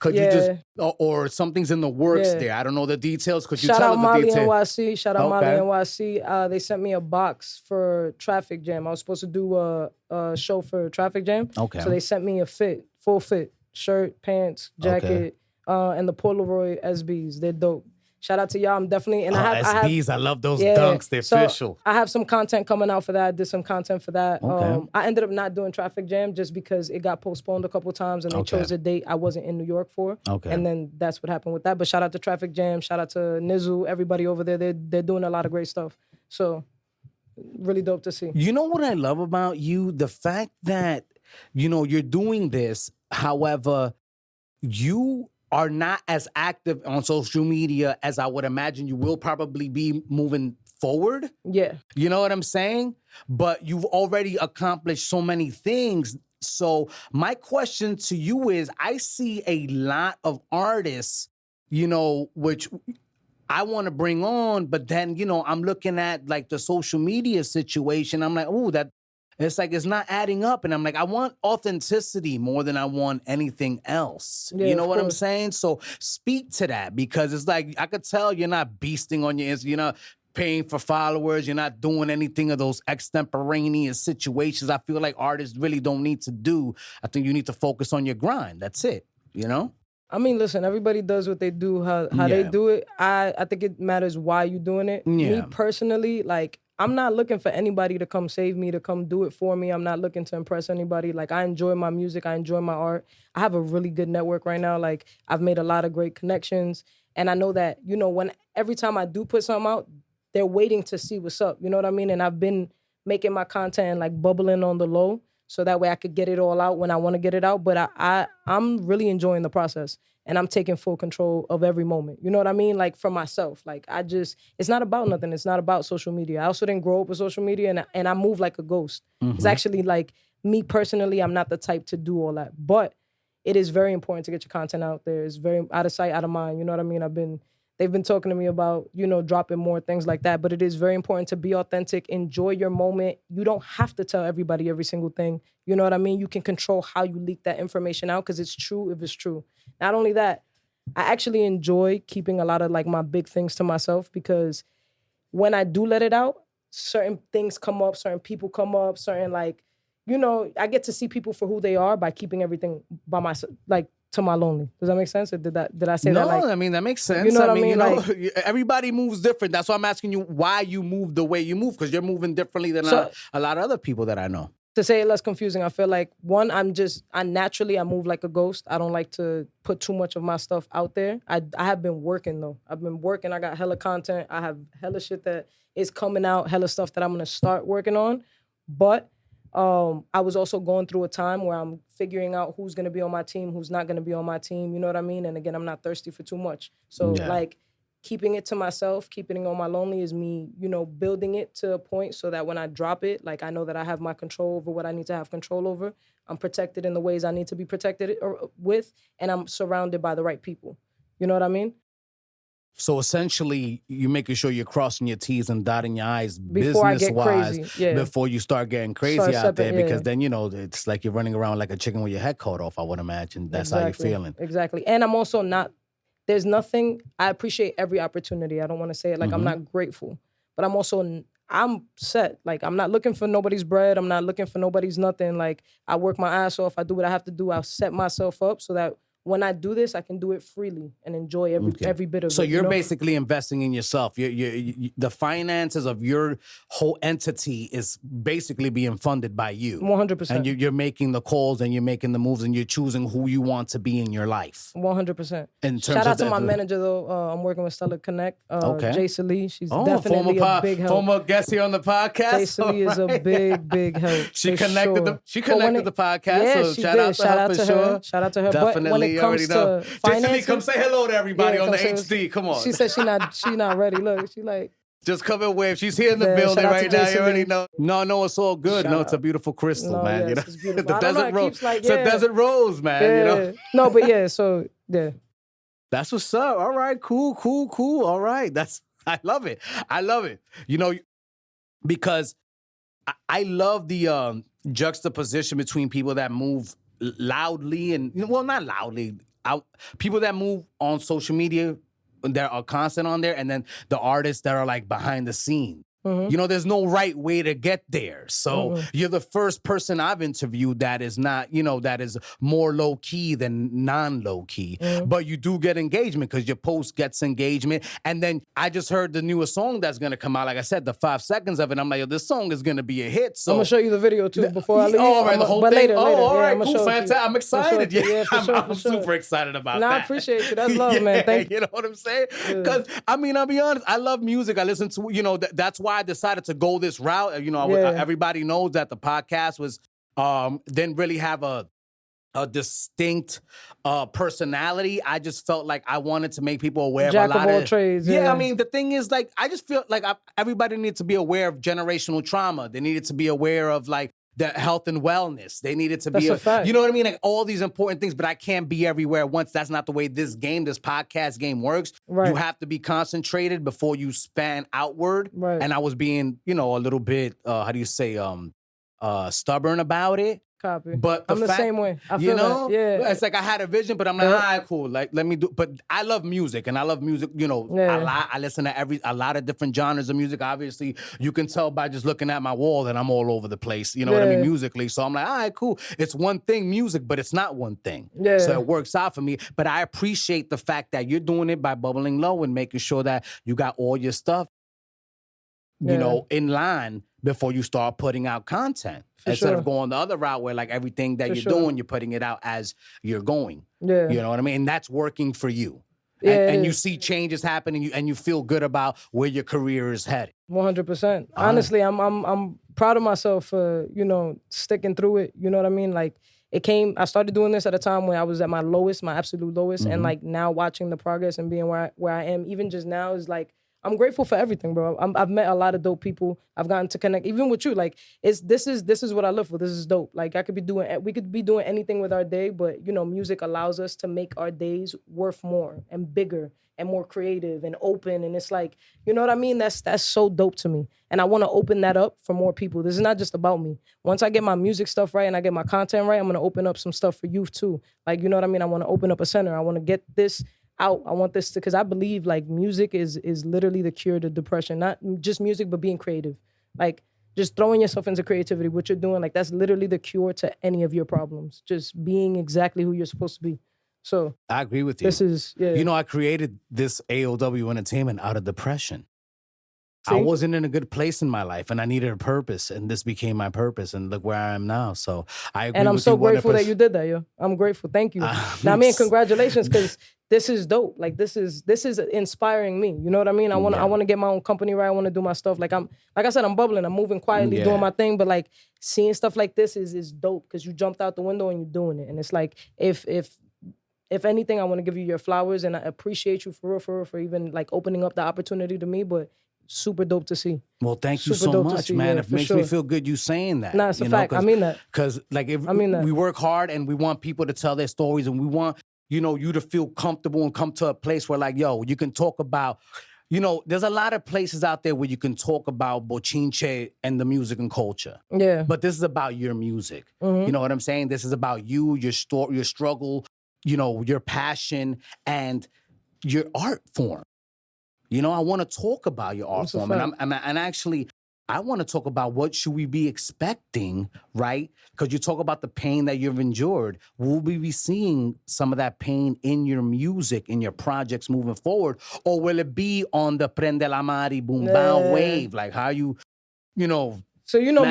Could you just, or something's in the works there? I don't know the details. Could you tell us the details? Shout out Molly NYC. They sent me a box for Traffic Jam. I was supposed to do a show for Traffic Jam. Okay. So they sent me a full fit, shirt, pants, jacket, and the Polaroid SBs. They're dope. Shout out to y'all. I'm definitely, and I have SBs, I love those dunks. They're official. I have some content coming out for that. I did some content for that. Okay. I ended up not doing Traffic Jam just because it got postponed a couple of times and they chose a date I wasn't in New York for. Okay. And then that's what happened with that. But shout out to Traffic Jam. Shout out to Nizu, everybody over there. They're doing a lot of great stuff. So really dope to see. You know what I love about you? The fact that, you know, you're doing this, however, you are not as active on social media as I would imagine you will probably be moving forward. Yeah. You know what I'm saying? But you've already accomplished so many things. So my question to you is, I see a lot of artists, you know, which I want to bring on, but then, you know, I'm looking at like the social media situation. I'm like, oh, that it's like it's not adding up. And I'm like, I want authenticity more than I want anything else. Yeah, you know what I'm course. saying? So speak to that, because it's like I could tell you're not beasting on your Instagram, you're not paying for followers, you're not doing anything of those extemporaneous situations I feel like artists really don't need to do. I think you need to focus on your grind. That's it, you know? I mean, listen, everybody does what they do, how they do it. I think it matters why you're doing it. Yeah. Me personally, like, I'm not looking for anybody to come save me, to come do it for me. I'm not looking to impress anybody. Like, I enjoy my music. I enjoy my art. I have a really good network right now. Like, I've made a lot of great connections. And I know that, you know, every time I do put something out, they're waiting to see what's up. You know what I mean? And I've been making my content, like, bubbling on the low, so that way I could get it all out when I want to get it out. But I'm really enjoying the process. And I'm taking full control of every moment. You know what I mean? Like, for myself. Like, it's not about nothing. It's not about social media. I also didn't grow up with social media, and I move like a ghost. Mm-hmm. It's actually, like, me personally, I'm not the type to do all that. But it is very important to get your content out there. It's very out of sight, out of mind. You know what I mean? They've been talking to me about, you know, dropping more things like that. But it is very important to be authentic. Enjoy your moment. You don't have to tell everybody every single thing. You know what I mean? You can control how you leak that information out, because it's true if it's true. Not only that, I actually enjoy keeping a lot of, like, my big things to myself, because when I do let it out, certain things come up, certain people come up, certain, like, you know, I get to see people for who they are by keeping everything by myself, like, to my lonely. Does that make sense? Or did I say that? No, I mean, that makes sense. You know what I mean? You know, Like, everybody moves different. That's why I'm asking you why you move the way you move, because you're moving differently than a lot of other people that I know. To say it less confusing, I feel like, one, I move like a ghost. I don't like to put too much of my stuff out there. I have been working, though. I've been working. I got hella content. I have hella shit that is coming out, hella stuff that I'm going to start working on. But I was also going through a time where I'm figuring out who's going to be on my team, who's not going to be on my team. You know what I mean? And again, I'm not thirsty for too much. So, like, keeping it to myself, keeping it on my lonely is me, you know, building it to a point so that when I drop it, like, I know that I have my control over what I need to have control over. I'm protected in the ways I need to be protected with, and I'm surrounded by the right people. You know what I mean? So essentially, you're making sure you're crossing your T's and dotting your I's before I get business-wise crazy. before you start getting crazy out there, because then, you know, it's like you're running around like a chicken with your head cut off, I would imagine. That's how you're feeling. Exactly. And I'm also not, there's nothing, I appreciate every opportunity. I don't want to say it like I'm not grateful, but I'm set. Like, I'm not looking for nobody's bread. I'm not looking for nobody's nothing. Like, I work my ass off. I do what I have to do. I'll set myself up so that when I do this, I can do it freely and enjoy every bit of it. So you're you know? basically investing in yourself. The finances of your whole entity is basically being funded by you. 100%. And you're making the calls and you're making the moves and you're choosing who you want to be in your life. 100%. Shout out to my manager, though. I'm working with Stella Connect. Jason Lee. She's definitely a big help. Former guest here on the podcast. Jason Lee is a big help. She connected the podcast. Yeah, so she shout did. out to her for sure. Shout out to her. Definitely. But when it comes to finances, come say hello to everybody on the HD. Come on. She said she not ready. Look, she like, just come and wave. She's here in the building right now. You already know. No, it's all good. It's a beautiful crystal, man. You know, it's beautiful. the desert rose. Like, it's a desert rose, man. Yeah. You know. No, but yeah. So yeah. That's what's up. All right, cool. All right, I love it. You know, because I love the juxtaposition between people that move loudly and, well, not loudly, people that move on social media that are constant on there, and then the artists that are like behind the scene. You know, there's no right way to get there. So you're the first person I've interviewed that is not, you know, that is more low key than non-low key. But you do get engagement because your post gets engagement. And then I just heard the newest song that's going to come out. Like I said, the 5 seconds of it, I'm like, yo, this song is going to be a hit. So I'm going to show you the video too before I leave. Oh, all right, the whole but thing? later. All right, yeah, cool, fantastic. I'm excited. Yeah, for sure, I'm super excited about that. I appreciate you. That's love, man. Thank you. You know what I'm saying? Because, I mean, I'll be honest, I love music. I listen to, you know, that's why I decided to go this route. You know, everybody knows that the podcast was, didn't really have a distinct personality. I just felt like I wanted to make people aware Jack of a lot of all trades. Yeah, I mean, the thing is, like, I just feel like everybody needs to be aware of generational trauma. They needed to be aware of, like, the health and wellness. They needed to be, a fact. You know what I mean? Like all these important things, but I can't be everywhere at once. That's not the way this podcast game works. Right. You have to be concentrated before you span outward. Right. And I was being, you know, a little bit, how do you say, stubborn about it. Copy. But I'm the same way. I feel you know, that. Yeah. It's like I had a vision, but I'm like, all right, cool. Like, let me do. But I love music, and I love music. You know, a lot. I listen to a lot of different genres of music. Obviously, you can tell by just looking at my wall that I'm all over the place. You know what I mean, musically. So I'm like, all right, cool. It's one thing, music, but it's not one thing. Yeah. So it works out for me. But I appreciate the fact that you're doing it by bubbling low and making sure that you got all your stuff, you know, in line before you start putting out content. Instead of going the other route where like everything that you're doing, you're putting it out as you're going. Yeah. You know what I mean? And that's working for you. And you see changes happening and you feel good about where your career is headed. 100%. Honestly, I'm proud of myself for, you know, sticking through it. You know what I mean? Like I started doing this at a time when I was at my lowest, my absolute lowest. And like now watching the progress and being where I am, even just now is like, I'm grateful for everything, bro. I've met a lot of dope people. I've gotten to connect, even with you. Like, this is what I live for. This is dope. Like, we could be doing anything with our day, but you know, music allows us to make our days worth more and bigger and more creative and open. And it's like, you know what I mean? That's so dope to me. And I want to open that up for more people. This is not just about me. Once I get my music stuff right and I get my content right, I'm gonna open up some stuff for youth too. Like, you know what I mean? I want to open up a center. I want to get this out. I want this to, because I believe like music is literally the cure to depression. Not just music, but being creative. Like just throwing yourself into creativity, what you're doing, like that's literally the cure to any of your problems. Just being exactly who you're supposed to be. So I agree with you. This is, you know, I created this AOW Entertainment out of depression. See? I wasn't in a good place in my life and I needed a purpose and this became my purpose and look where I am now. So I agree. And I'm with so you grateful that you did that, yo. I'm grateful. Thank you. I mean, congratulations, because this is dope. Like this is inspiring me. You know what I mean? I want to get my own company right. I want to do my stuff. Like I said, I'm bubbling. I'm moving quietly, doing my thing. But like seeing stuff like this is dope because you jumped out the window and you're doing it. And it's like if anything, I want to give you your flowers and I appreciate you for real for even like opening up the opportunity to me. But super dope to see. Well, thank you so much, man. It makes me feel good you saying that. Nah, it's a fact. I mean that. Because like we work hard and we want people to tell their stories and we want, you know, you to feel comfortable and come to a place where like, yo, you can talk about, you know, there's a lot of places out there where you can talk about bochinche and the music and culture. Yeah. But this is about your music. You know what I'm saying? This is about you, your story, your struggle, you know, your passion and your art form. You know, I want to talk about your art form, and actually, I want to talk about what should we be expecting, right? Because you talk about the pain that you've endured. Will we be seeing some of that pain in your music, in your projects moving forward, or will it be on the Pprendela BUMBAO wave? Like how you know. So, you know,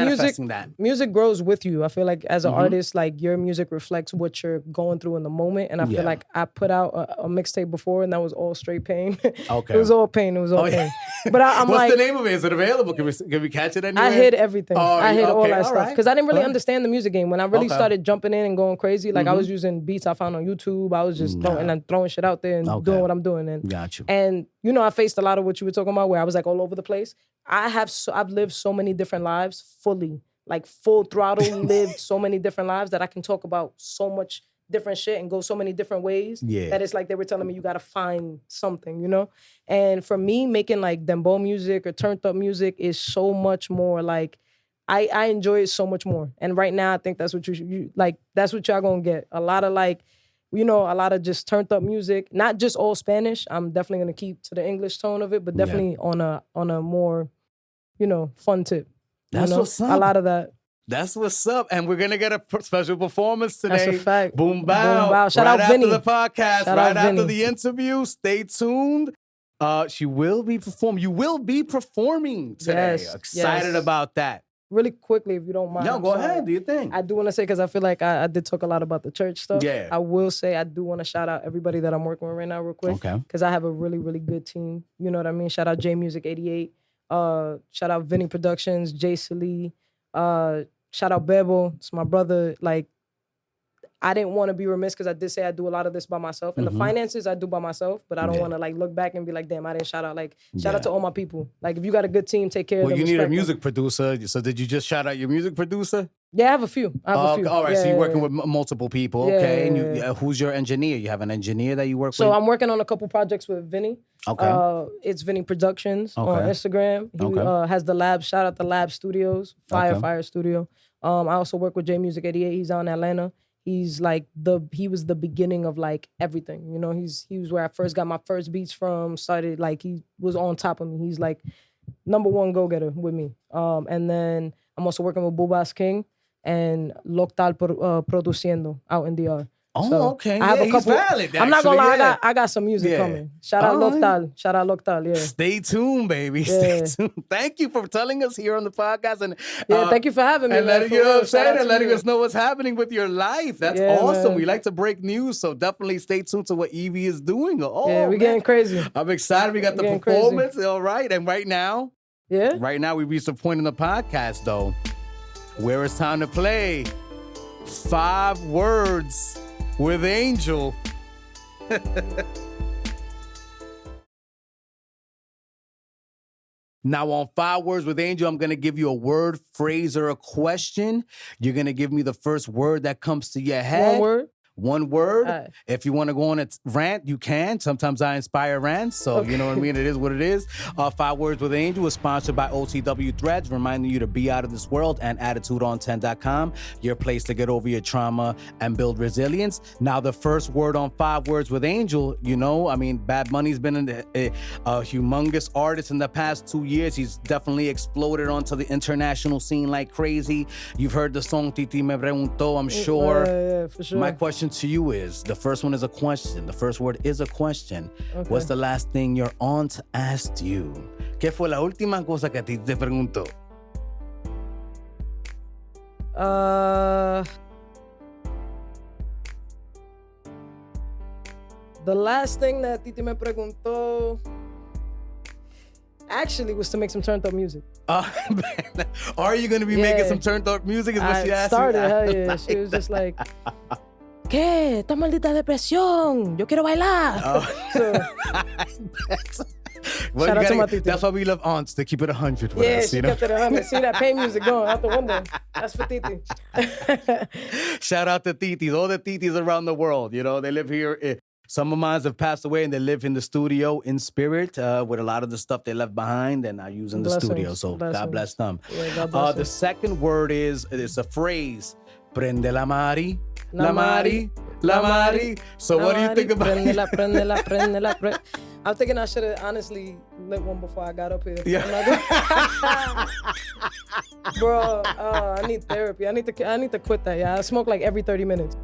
music grows with you. I feel like as an artist, like your music reflects what you're going through in the moment. And I feel like I put out a mixtape before and that was all straight pain. Okay. It was all pain. Pain. But I'm What's like... the name of it? Is it available? Can we catch it anywhere? I hid everything. I hid all that stuff. Because I didn't really understand the music game. When I really started jumping in and going crazy, like I was using beats I found on YouTube. I was just throwing shit out there and doing what I'm doing. And, got you. And, you know, I faced a lot of what you were talking about where I was like all over the place. I've lived so many different lives fully, like full throttle, lived so many different lives that I can talk about so much different shit and go so many different ways that it's like they were telling me you got to find something, you know? And for me, making like DEMBOW music or turned up music is so much more like, I enjoy it so much more. And right now, I think that's what you like, that's what y'all gonna get. A lot of like, you know, a lot of just turned up music, not just all Spanish. I'm definitely gonna keep to the English tone of it, but definitely on a more fun tip. That's what's up. A lot of that. That's what's up. And we're going to get a special performance today. That's a fact. BUMBAO. Shout right out Vinny. after the podcast, Shout right out after Vinny. the interview. Stay tuned. She will be performing. You will be performing today. Yes, Excited about that. Really quickly, if you don't mind. No, go ahead. Do your thing. I do want to say, because I feel like I did talk a lot about the church stuff. Yeah. I will say I do want to shout out everybody that I'm working with right now real quick. Okay. Because I have a really, really good team. You know what I mean? Shout out JMusic88. Shout out Vinny Productions, Jay Salee. Shout out Bebo. It's my brother. Like, I didn't want to be remiss because I did say I do a lot of this by myself. And the finances I do by myself, but I don't want to like look back and be like, damn, I didn't shout out. Like, shout out to all my people. Like, if you got a good team, take care of them. Well, you need a respect music them. producer. So did you just shout out your music producer? Yeah, I have a few. All right, so you're working yeah. with multiple people, Yeah, okay? And yeah. who's your engineer? You have an engineer that you work So with? I'm working on a couple projects with Vinny. Okay. It's Vinny Productions on Okay. Instagram. He Okay. has the lab. Shout out the Lab Studios, Okay. Fire Studio. I also work with JMusic88. He's out in Atlanta. He's like he was the beginning of like everything. You know, he was where I first got my first beats from. Started like he was on top of me. He's like #1 go-getter with me. And then I'm also working with Bubas King and Loctal Produciendo out in DR. Oh, So, okay. I have a he's couple. valid, I'm not gonna lie. actually, I got some music Yeah. coming. Shout out All right. Loctal. Shout out Loctal. Yeah. Stay tuned, baby. Yeah. Stay tuned. Thank you for telling us here on the podcast. And Thank you for having me. and man, letting for you know real. what I'm Shout out saying, to and letting you. us know what's happening with your life. That's Yeah, awesome. man. We like to break news, so definitely stay tuned to what Evie is doing. Oh, Yeah, we man. getting crazy. I'm excited. We got the getting crazy. performance. All right. And right now, Yeah. we reached the point in the podcast, though, where it's time to play 5 Words with Angel. Now, on 5 Words with Angel, I'm going to give you a word, phrase, or a question. You're going to give me the first word that comes to your head. One word. One word. All right. If you want to go on a rant, you can. Sometimes I inspire rants, so you know what I mean? It is what it is. 5 Words with Angel is sponsored by OTW Threads, reminding you to be out of this world, and attitudeon10.com, your place to get over your trauma and build resilience. Now, the first word on 5 Words with Angel, Bad Bunny's been a humongous artist in the past 2 years. He's definitely exploded onto the international scene like crazy. You've heard the song Titi Me Preguntó, I'm sure. Yeah, for sure. My question to you is, the first one is a question. The first word is a question. Okay. What's the last thing your aunt asked you? ¿Qué fue la última cosa que a ti te preguntó? The last thing that Titi me preguntó actually was to make some turned up music. Are you going to be making some turned up music? Is what she I asked started, you? hell yeah. She was just like, ¿qué? Esta maldita depresión. Yo quiero bailar. Well, Shout out to my titi. that's why we love aunts, to keep it 100 with Yeah, us, she you know? kept it 100. See that pain music going out the window. That's for Titi. Shout out to titis, all the titis around the world. You know, they live here. Some of mine have passed away, and they live in the studio in spirit with a lot of the stuff they left behind, and are using the studio. So God bless them. Yeah, God bless The them. second word it's a phrase. Prendela Mari, La Mari, La Mari. So what do you think about it? Prendela. I'm thinking I should have honestly lit one before I got up here. Yeah. Bro, I need therapy. I need to quit that. Yeah, I smoke like every 30 minutes.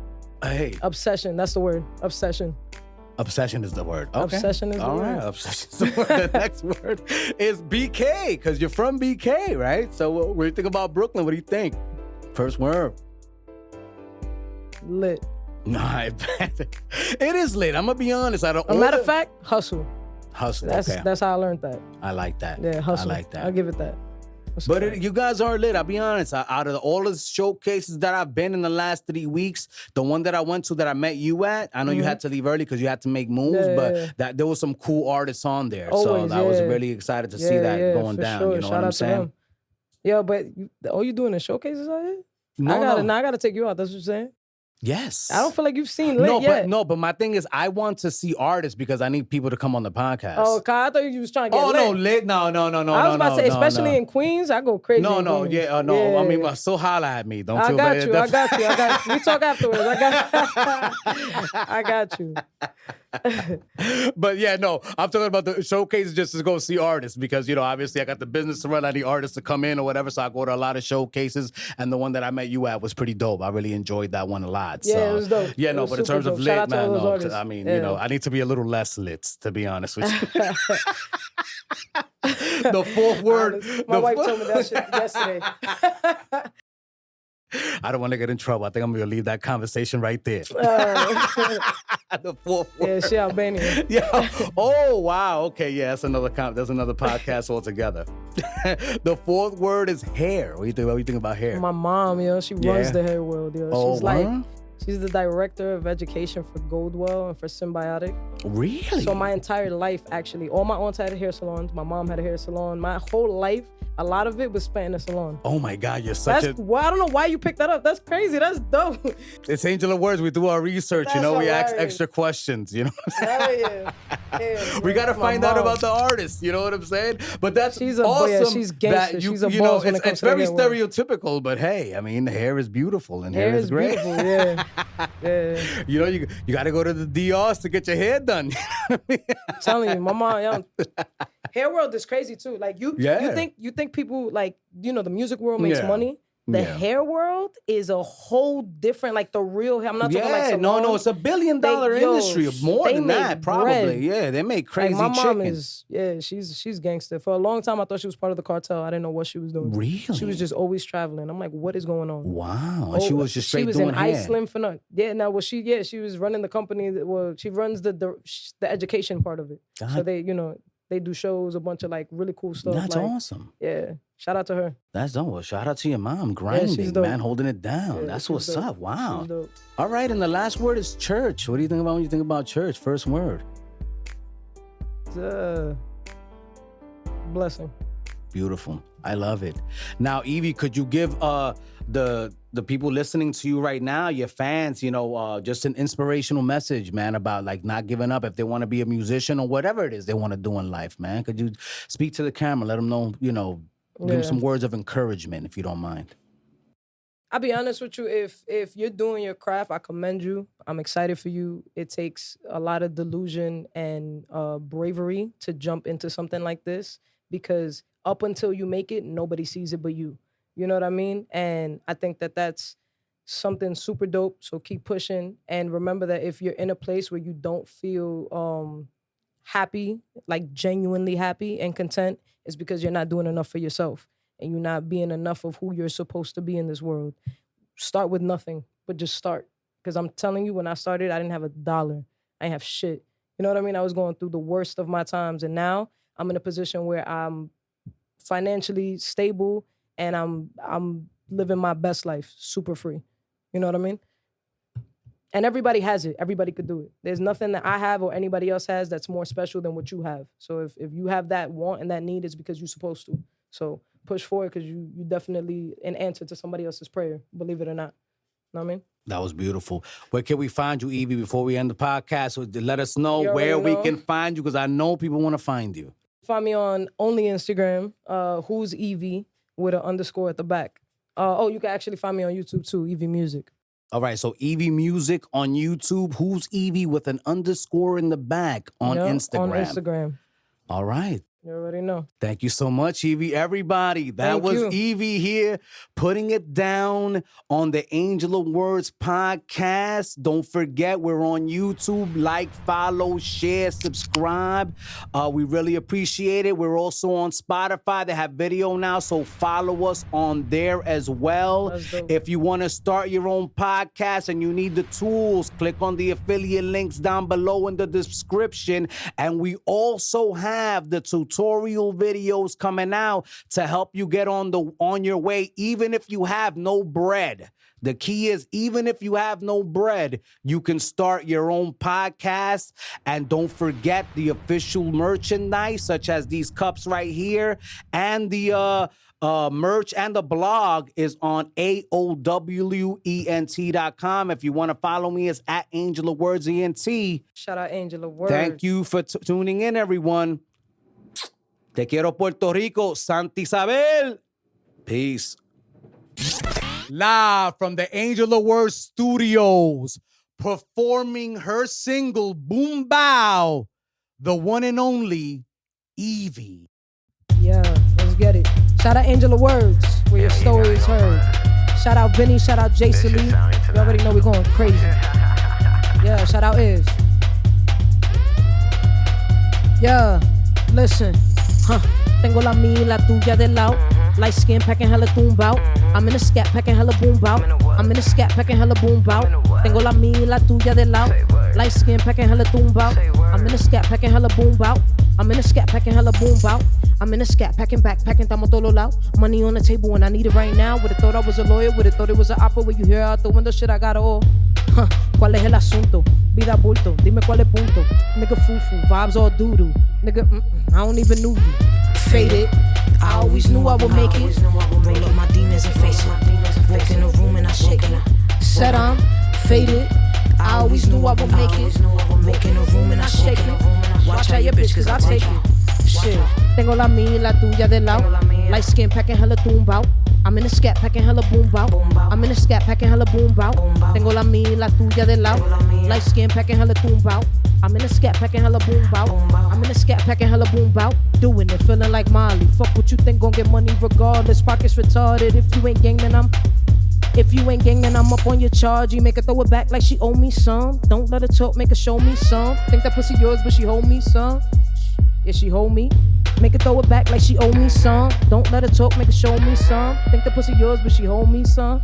Hey, Obsession. That's the word. Obsession. obsession is the word. Okay. Obsession is the All word. right, obsession is the word. The next word is BK, because you're from BK, right? So what do you think about Brooklyn? What do you think? First word. Lit. Nah, it is lit. I'm gonna be honest. A matter of fact, hustle. hustle. That's Okay, that's how I learned that. I like that. Yeah, hustle. I like that. I'll give it that. What's But up? you guys are lit. I'll be honest. Out of all the showcases that I've been in the last 3 weeks, the one that I went to that I met you at, I know you had to leave early because you had to make moves, Yeah, but yeah. that there was some cool artists on there. Always, so I was yeah. really excited to see that going for down. Sure. You know Shout what out I'm to saying? them. Yeah, but all you doing is showcases out here? No, I gotta take you out. That's what you're saying? Yes. I don't feel like you've seen Lit yet. But my thing is, I want to see artists because I need people to come on the podcast. Oh, God, I thought you was trying to get Lit. No, Lit. No. I was about to say, especially in Queens, I go crazy. No. Yeah. I mean, so holla at me. Don't feel bad. I got you. We talk afterwards. I got you. But yeah, no, I'm talking about the showcases just to go see artists because, obviously I got the business to run. I need artists to come in or whatever. So I go to a lot of showcases. And the one that I met you at was pretty dope. I really enjoyed that one a lot. Yeah, it was dope. Yeah, no, but in terms of lit, man, no. I mean, I need to be a little less lit, to be honest with you. The fourth word. My wife told me that shit yesterday. I don't want to get in trouble. I think I'm going to leave that conversation right there. The fourth word. Yeah, she Albanian. Yeah. Oh, wow. Okay, yeah, that's another podcast altogether. The fourth word is hair. What do you think about hair? My mom, she runs the hair world, She's the director of education for Goldwell and for Symbiotic. Really? So my entire life, actually, all my aunts had hair salons. My mom had a hair salon. My whole life, a lot of it was spent in a salon. Oh my God, you're Well, I don't know why you picked that up. That's crazy. That's dope. It's Angel of Words. We do our research, we ask extra questions, Hell yeah. We got to find out about the artist, you know what I'm saying? But that's awesome. Yeah, she's gangster. She's a boss when it comes it's very stereotypical, but hey, I mean, hair is beautiful and hair is great. Beautiful, yeah. You got to go to the DRs to get your hair done. I'm telling you, my mom, hair world is crazy too. Like you think people like, the music world makes money. The hair world is a whole different, like the real hair. I'm not talking like salon. No, it's $1 billion industry. More than that, probably. Bread. Yeah, they make crazy my mom chicken. she's gangster. For a long time, I thought she was part of the cartel. I didn't know what she was doing. Really? She was just always traveling. I'm like, what is going on? Wow. And she was just straight doing hair. She was in Iceland for nothing. Yeah, now, she was running the company. She runs the education part of it. God. So they do shows, a bunch of like really cool stuff. That's awesome. Yeah. Shout out to her. That's dope. Well, shout out to your mom, grinding, man, holding it down. That's what's up. Wow. All right, and the last word is church. What do you think about when you think about church? First word. Blessing. Beautiful. I love it. Now, Evie, could you give the people listening to you right now, your fans, just an inspirational message, man, about like not giving up if they want to be a musician or whatever it is they want to do in life, man? Could you speak to the camera, let them know, give them some words of encouragement if you don't mind? I'll be honest with you. If you're doing your craft, I commend you. I'm excited for you. It takes a lot of delusion and bravery to jump into something like this because up until you make it, nobody sees it but you. You know what I mean? And I think that that's something super dope. So keep pushing. And remember that if you're in a place where you don't feel happy, like genuinely happy and content, it's because you're not doing enough for yourself and you're not being enough of who you're supposed to be in this world. Start with nothing, but just start. Because I'm telling you, when I started, I didn't have $1. I didn't have shit. You know what I mean? I was going through the worst of my times. And now I'm in a position where I'm financially stable and I'm living my best life, super free. You know what I mean? And everybody has it. Everybody could do it. There's nothing that I have or anybody else has that's more special than what you have. So if you have that want and that need, it's because you're supposed to. So push forward because you definitely an answer to somebody else's prayer, believe it or not. You know what I mean? That was beautiful. Where can we find you, Evie, before we end the podcast? So let us know where we can find you because I know people want to find you. Find me on only Instagram, who's Evie, with an underscore at the back. You can actually find me on YouTube too, Evie Music. All right, so Evie Music on YouTube. Who's Evie with an underscore in the back on Instagram? On Instagram. All right. You already know. Thank you so much, Evie. Everybody, that was Evie here putting it down on the Angel of Words podcast. Don't forget, we're on YouTube. Like, follow, share, subscribe. We really appreciate it. We're also on Spotify. They have video now, so follow us on there as well. If you want to start your own podcast and you need the tools, click on the affiliate links down below in the description. And we also have the tutorial videos coming out to help you get on your way, even if you have no bread. The key is, even if you have no bread, you can start your own podcast. And don't forget the official merchandise, such as these cups right here and the Merch and the blog is on AOWENT.com. If you want to follow me, it's at Angel of Words ENT. Shout out Angel of Words. Thank you for tuning in, everyone. Te quiero, Puerto Rico. Santa Isabel. Peace. Live from the Angel of Words Studios, performing her single, BUMBAO, the one and only Evie. Yeah, let's get it. Shout out Angel of Words, where your story is heard. Shout out Vinny, shout out Jason Lee. You already know we're going crazy. Yeah, shout out Iz. Yeah, listen. Tengo la mía y la tuya de lado. Light skin packing hella tumbao. I'm in a scat packing hella boombao. I'm in a scat packing hella boombao. Tengo la mía y la tuya de lado. Light skin packing hella tumbao. I'm in a scat packing hella boombao. I'm in a scat packing hella boombao. I'm in a scat packing, backpacking, estamos todo loud. Money on the table and I need it right now. Would've thought I was a lawyer, would've thought it was an opera. Where you hear out the window, shit, I got it all. ¿Cuál es el asunto? Vida bulto, dime cuál es punto. Nigga foo-foo, vibes all doo-doo. Nigga, I don't even know you. Faded, I always knew I would make it. Roll up my demons and face it. Walk in the room and I shake it. Said I'm faded, I always knew I would make it. Walk in the room and I shake it. Watch out your bitch, cause I take it. Shit, tengo la mía y la tuya de lado. Light skin packing hella tumbao. I'm in a scat packing hella boombao. I'm in a scat packing hella boombao. Tengo la mía y la tuya de lado. Light skin packing hella tumbao. I'm in a scat packing hella boombao. I'm in a scat packing hella boombao. Doing it, feeling like Molly. Fuck what you think, gon' get money regardless. Pockets retarded. If you ain't gang, then I'm up on your charge. You make her throw it back like she owe me some. Don't let her talk, make her show me some. Think that pussy yours, but she hold me some. Yeah, she hold me. Make her throw it back like she owe me some. Don't let her talk, make her show me some. Think the pussy yours, but she hold me some.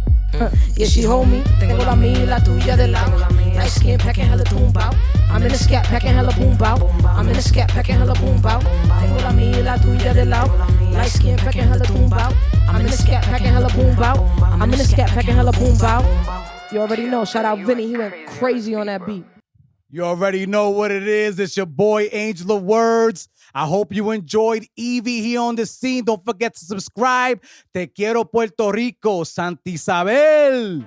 Yeah, she hold me. Tengo la mía y la tuya de lado. Light skin packing hella tumbao. I'm in a scat packing hella boombao. I'm in a scat packing hella boombao. Tengo la mía y la tuya de lado. Light skin packing hella tumbao. I'm in a scat packing hella boombao. I'm in a scat packing hella boombao. You already know. Shout out Vinny. He went crazy on that beat. You already know what it is. It's your boy, Angel of Words. I hope you enjoyed Evie here on the scene. Don't forget to subscribe. Te quiero, Puerto Rico. Santa Isabel.